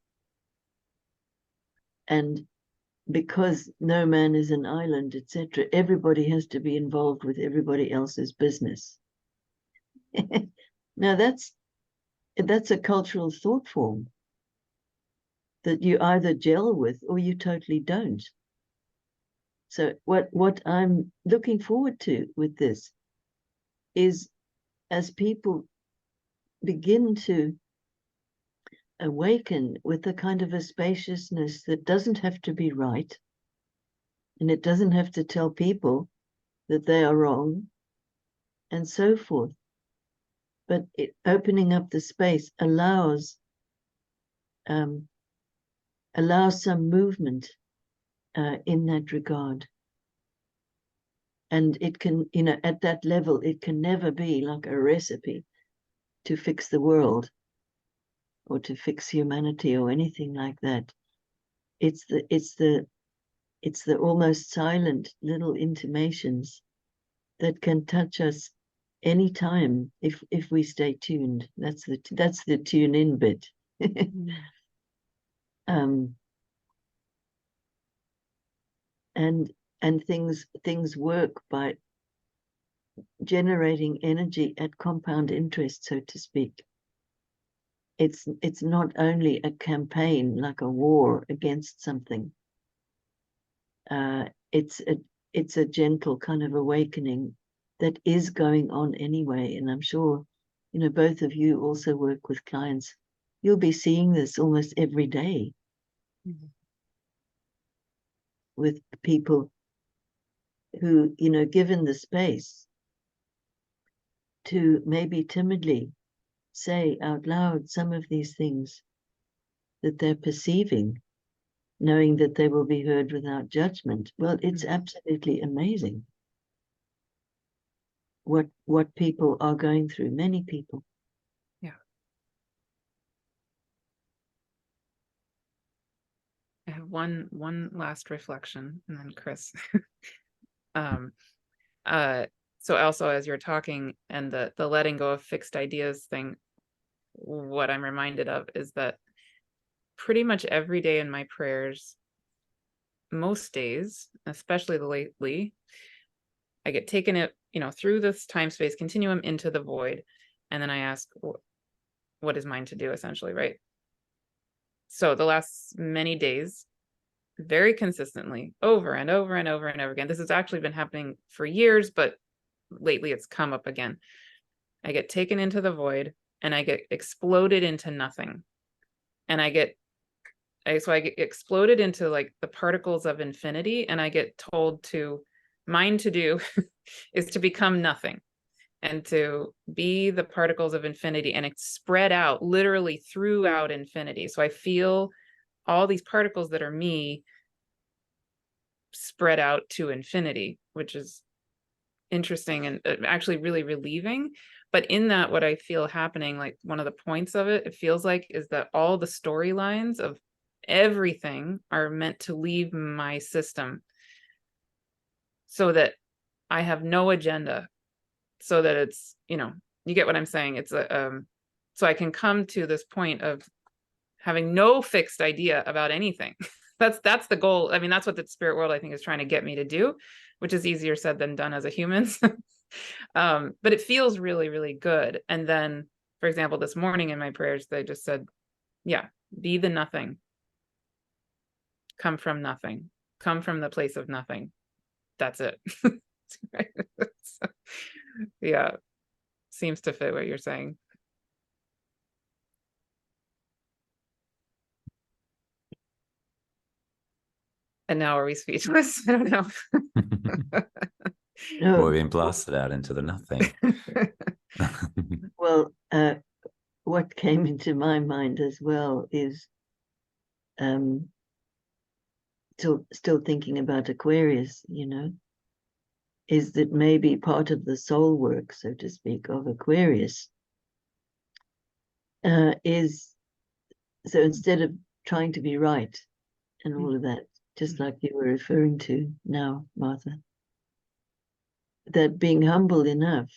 Speaker 2: And because no man is an island, etc., everybody has to be involved with everybody else's business. Now that's a cultural thought form that you either gel with or you totally don't. So what I'm looking forward to with this is, as people begin to awaken with a kind of a spaciousness that doesn't have to be right, and it doesn't have to tell people that they are wrong, and so forth. But opening up the space allows some movement in that regard. And it can, at that level, it can never be like a recipe to fix the world or to fix humanity or anything like that. It's the almost silent little intimations that can touch us anytime if we stay tuned. That's the tune in bit. And things work by generating energy at compound interest, so to speak. It's not only a campaign like a war against something. It's a gentle kind of awakening that is going on anyway. And I'm sure, both of you also work with clients. You'll be seeing this almost every day with people who, given the space to maybe timidly say out loud some of these things that they're perceiving, knowing that they will be heard without judgment. Well, it's absolutely amazing what people are going through, many people.
Speaker 1: Yeah. I have one last reflection, and then Chris. So also, as you're talking, and the letting go of fixed ideas thing, what I'm reminded of is that pretty much every day in my prayers, most days, especially lately, I get taken it, through this time-space continuum into the void, and then I ask, what is mine to do, essentially, right? So the last many days, very consistently over and over and over and over again. This has actually been happening for years, but lately it's come up again. I get taken into the void and I get exploded into nothing. And I get exploded into like the particles of infinity, and I get told mine to do is to become nothing and to be the particles of infinity, and it's spread out literally throughout infinity. So I feel all these particles that are me spread out to infinity, which is interesting and actually really relieving. But in that, what I feel happening, like one of the points of it feels like, is that all the storylines of everything are meant to leave my system so that I have no agenda, so that it's, you get what I'm saying? It's so I can come to this point of having no fixed idea about anything. That's the goal. I mean, that's what the spirit world, I think, is trying to get me to do, which is easier said than done as a human. But it feels really, really good. And then, for example, this morning in my prayers, they just said, yeah, be the nothing. Come from nothing. Come from the place of nothing. That's it. So, yeah, seems to fit what you're saying. And now are we speechless? I don't know.
Speaker 2: No.
Speaker 3: Well, we've been blasted out into the nothing.
Speaker 2: Well, what came into my mind as well is still thinking about Aquarius, is that maybe part of the soul work, so to speak, of Aquarius is, so instead of trying to be right and all of that, just like you were referring to now, Martha, that being humble enough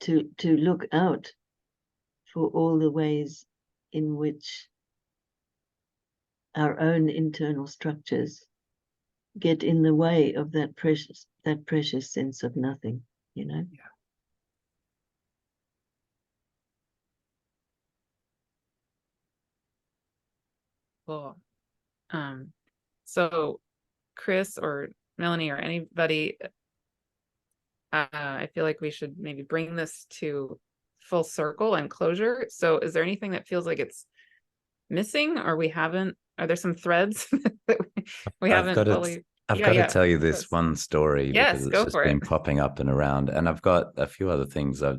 Speaker 2: to look out for all the ways in which our own internal structures get in the way of that precious sense of nothing,
Speaker 1: Yeah. Cool. So Chris or Melanie or anybody, I feel like we should maybe bring this to full circle and closure. So is there anything that feels like it's missing, or are there some threads that we haven't fully?
Speaker 3: I've got to tell you this one story because
Speaker 1: Yes,
Speaker 3: it's
Speaker 1: go
Speaker 3: just
Speaker 1: for
Speaker 3: been
Speaker 1: it.
Speaker 3: popping up and around, and I've got a few other things I'll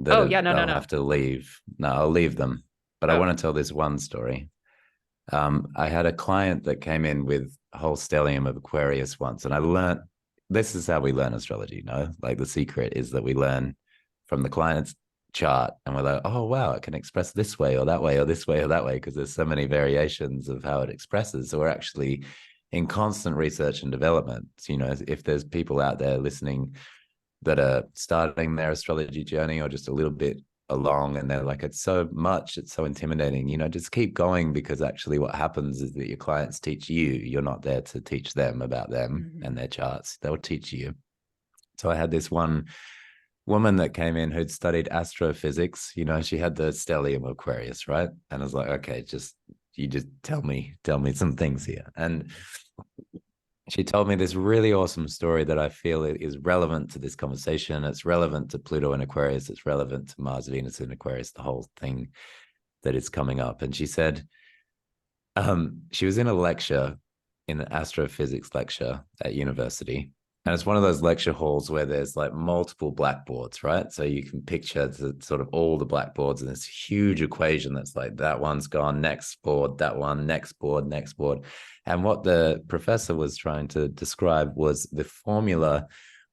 Speaker 3: have to leave. No, I'll leave them, but I want to tell this one story. I had a client that came in with a whole stellium of Aquarius once, and I learned, this is how we learn astrology, like the secret is that we learn from the client's chart, and we're like, oh wow, it can express this way or that way or this way or that way, because there's so many variations of how it expresses. So we're actually in constant research and development. If there's people out there listening that are starting their astrology journey or just a little bit along, and they're like, it's so much, it's so intimidating, just keep going, because actually what happens is that your clients teach you. You're not there to teach them about them and their charts. They'll teach you. So I had this one woman that came in who'd studied astrophysics. She had the stellium of Aquarius, right? And I was like, okay, you just tell me some things here. And she told me this really awesome story that I feel is relevant to this conversation. It's relevant to Pluto and Aquarius. It's relevant to Mars, Venus, and Aquarius, the whole thing that is coming up. And she said she was in a lecture, in an astrophysics lecture at university. And it's one of those lecture halls where there's like multiple blackboards, right? So you can picture sort of all the blackboards and this huge equation that's like, that one's gone, next board, that one, next board, next board. And what the professor was trying to describe was the formula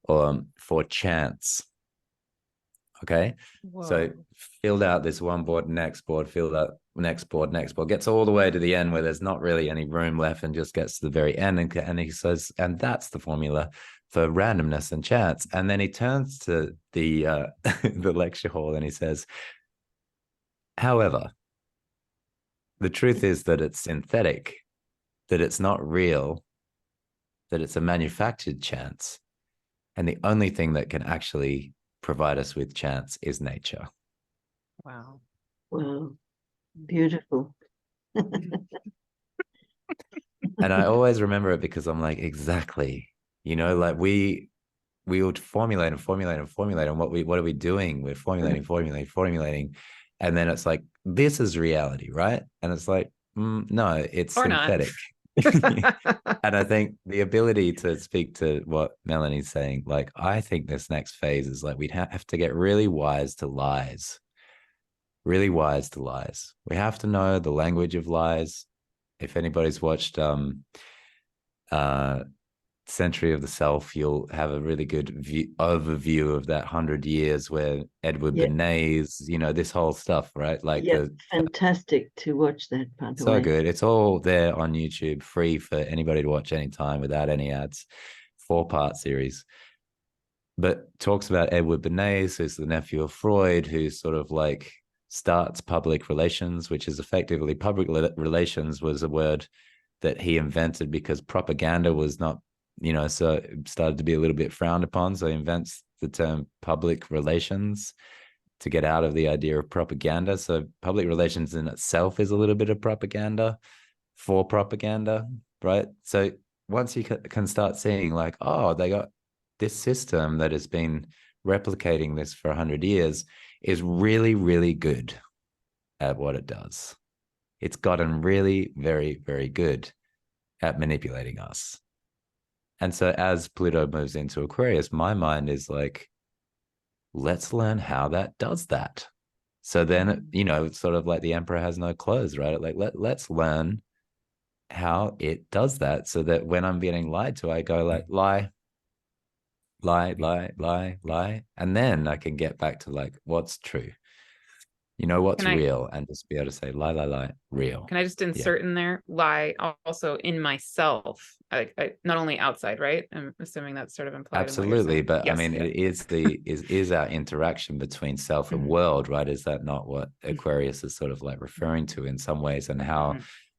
Speaker 3: for chance. Okay. Whoa. So filled out this one board, next board, filled out next board, gets all the way to the end where there's not really any room left, and just gets to the very end. And he says, and that's the formula for randomness and chance. And then he turns to the the lecture hall and he says, however, the truth is that it's synthetic, that it's not real, that it's a manufactured chance. And the only thing that can actually provide us with chance is nature.
Speaker 1: Wow.
Speaker 2: Wow. Beautiful.
Speaker 3: And I always remember it because I'm like, exactly, like we would formulate and formulate and formulate. And what are we doing? We're formulating. And then it's like, this is reality, right? And it's like, no, it's
Speaker 1: Or not.
Speaker 3: synthetic. And I think the ability to speak to what Melanie's saying, like, I think this next phase is like we'd have to get really wise to lies. Really wise to lies. We have to know the language of lies. If anybody's watched uh Century of the Self, you'll have a really good overview of that 100 years where Edward
Speaker 2: Yeah,
Speaker 3: Bernays, this whole stuff, right? Like
Speaker 2: yeah, fantastic to watch that, by the
Speaker 3: so
Speaker 2: way.
Speaker 3: good. It's all there on YouTube, free for anybody to watch anytime without any ads. 4-part series. But talks about Edward Bernays, who's the nephew of Freud, who sort of like starts public relations, which is effectively public relations was a word that he invented because propaganda was not, so it started to be a little bit frowned upon. So he invents the term public relations to get out of the idea of propaganda. So public relations in itself is a little bit of propaganda for propaganda, right? So once you can start seeing like, oh, they got this system that has been replicating this for 100 years is really, really good at what it does. It's gotten really very, very good at manipulating us. And so as Pluto moves into Aquarius, my mind is like, let's learn how that does that. So then, it's sort of like the emperor has no clothes, right? Like let's learn how it does that so that when I'm getting lied to, I go like lie, lie, lie, lie, lie. And then I can get back to like what's true, what's real, and just be able to say lie, lie, lie, real.
Speaker 1: Can I just insert in there lie also in myself, I not only outside, right? I'm assuming that's sort of implied in what you're
Speaker 3: Absolutely,
Speaker 1: saying.
Speaker 3: but
Speaker 1: Yes.
Speaker 3: I mean, it is is our interaction between self and world, right? Is that not what Aquarius is sort of like referring to in some ways, and how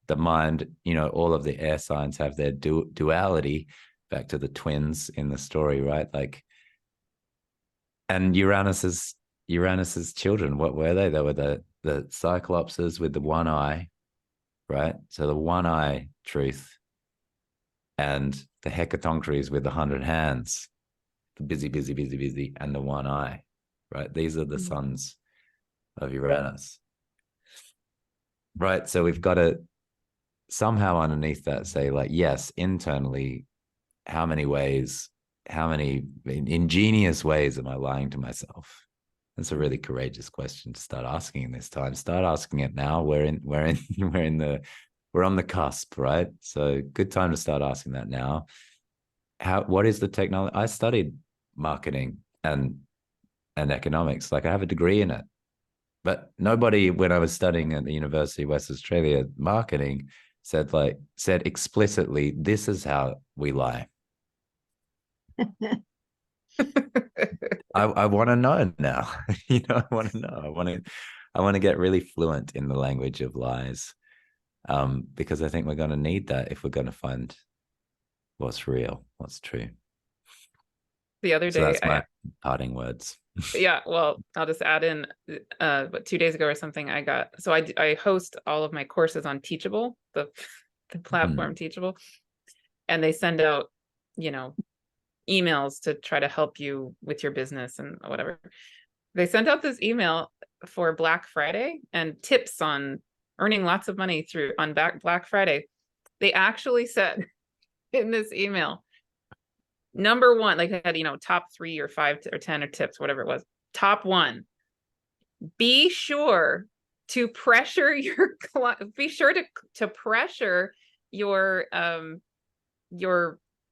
Speaker 3: the mind, all of the air signs have their duality, back to the twins in the story, right? Like, and Uranus's children, what were they? They were the Cyclopses with the one eye, right? So the one eye truth, and the Hecatoncres with the 100 hands, the busy, busy, busy, busy, and the one eye, right? These are the sons of Uranus, right? So we've got to somehow underneath that say like, yes, internally, how many ingenious ways am I lying to myself? That's a really courageous question to start asking in this time. Start asking it now. We're on the cusp, right? So good time to start asking that now. What is the technology? I studied marketing and economics. Like I have a degree in it, but nobody, when I was studying at the University of West Australia marketing, said explicitly, this is how we lie. I want to know now. I want to know. I want to get really fluent in the language of lies, because I think we're going to need that if we're going to find what's real, what's true.
Speaker 1: The other
Speaker 3: So
Speaker 1: day,
Speaker 3: that's my parting words.
Speaker 1: yeah, well, I'll just add in, but 2 days ago or something, I host all of my courses on Teachable, the platform Teachable, and they send out, emails to try to help you with your business and whatever. They sent out this email for Black Friday and tips on earning lots of money on Black Friday. They actually said in this email, number one, like they had, top 3 or 5 or 10 or tips, whatever it was. Top 1, be sure to pressure your pressure your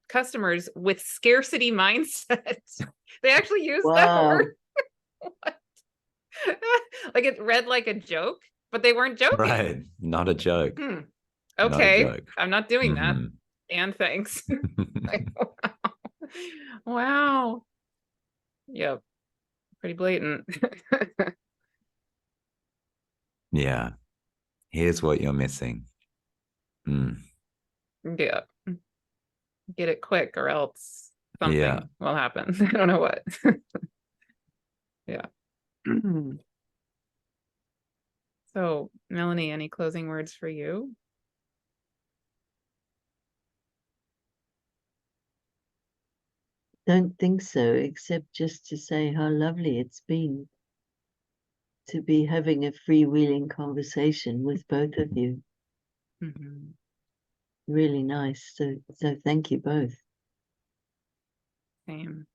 Speaker 1: customers with scarcity mindset. They actually used that word. Like it read like a joke, but they weren't joking.
Speaker 3: Right. Not a joke.
Speaker 1: Okay.
Speaker 3: Not a joke.
Speaker 1: I'm not doing that. And thanks. Like, wow. Yep. Pretty blatant.
Speaker 3: Yeah. Here's what you're missing.
Speaker 1: Yeah. Get it quick or else something will happen. I don't know what. Yeah. So, Melanie, any closing words for you?
Speaker 2: don't think so, except just to say how lovely it's been to be having a freewheeling conversation with both of you.
Speaker 1: Mhm.
Speaker 2: Really nice. So thank you both.
Speaker 1: Same.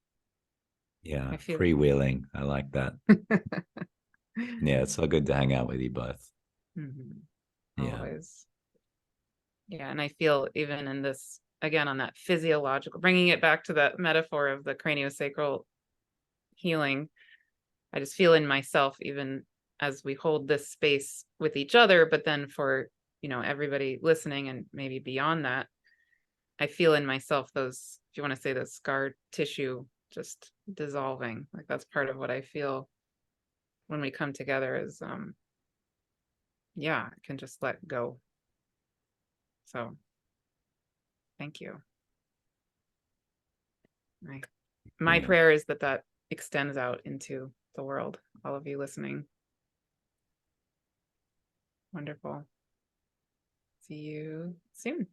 Speaker 3: Yeah,
Speaker 1: I feel
Speaker 3: freewheeling. I like that. Yeah, it's so good to hang out with you both.
Speaker 1: Mhm.
Speaker 3: Yeah.
Speaker 1: Always. Yeah, and I feel even in this, again, on that physiological, bringing it back to that metaphor of the craniosacral healing, I just feel in myself, even as we hold this space with each other, but then for, everybody listening and maybe beyond that, I feel in myself those, if you want to say, the scar tissue just dissolving. Like that's part of what I feel when we come together is, I can just let go. So thank you. My
Speaker 3: Brilliant.
Speaker 1: prayer is that that extends out into the world, all of you listening. Wonderful. See you soon.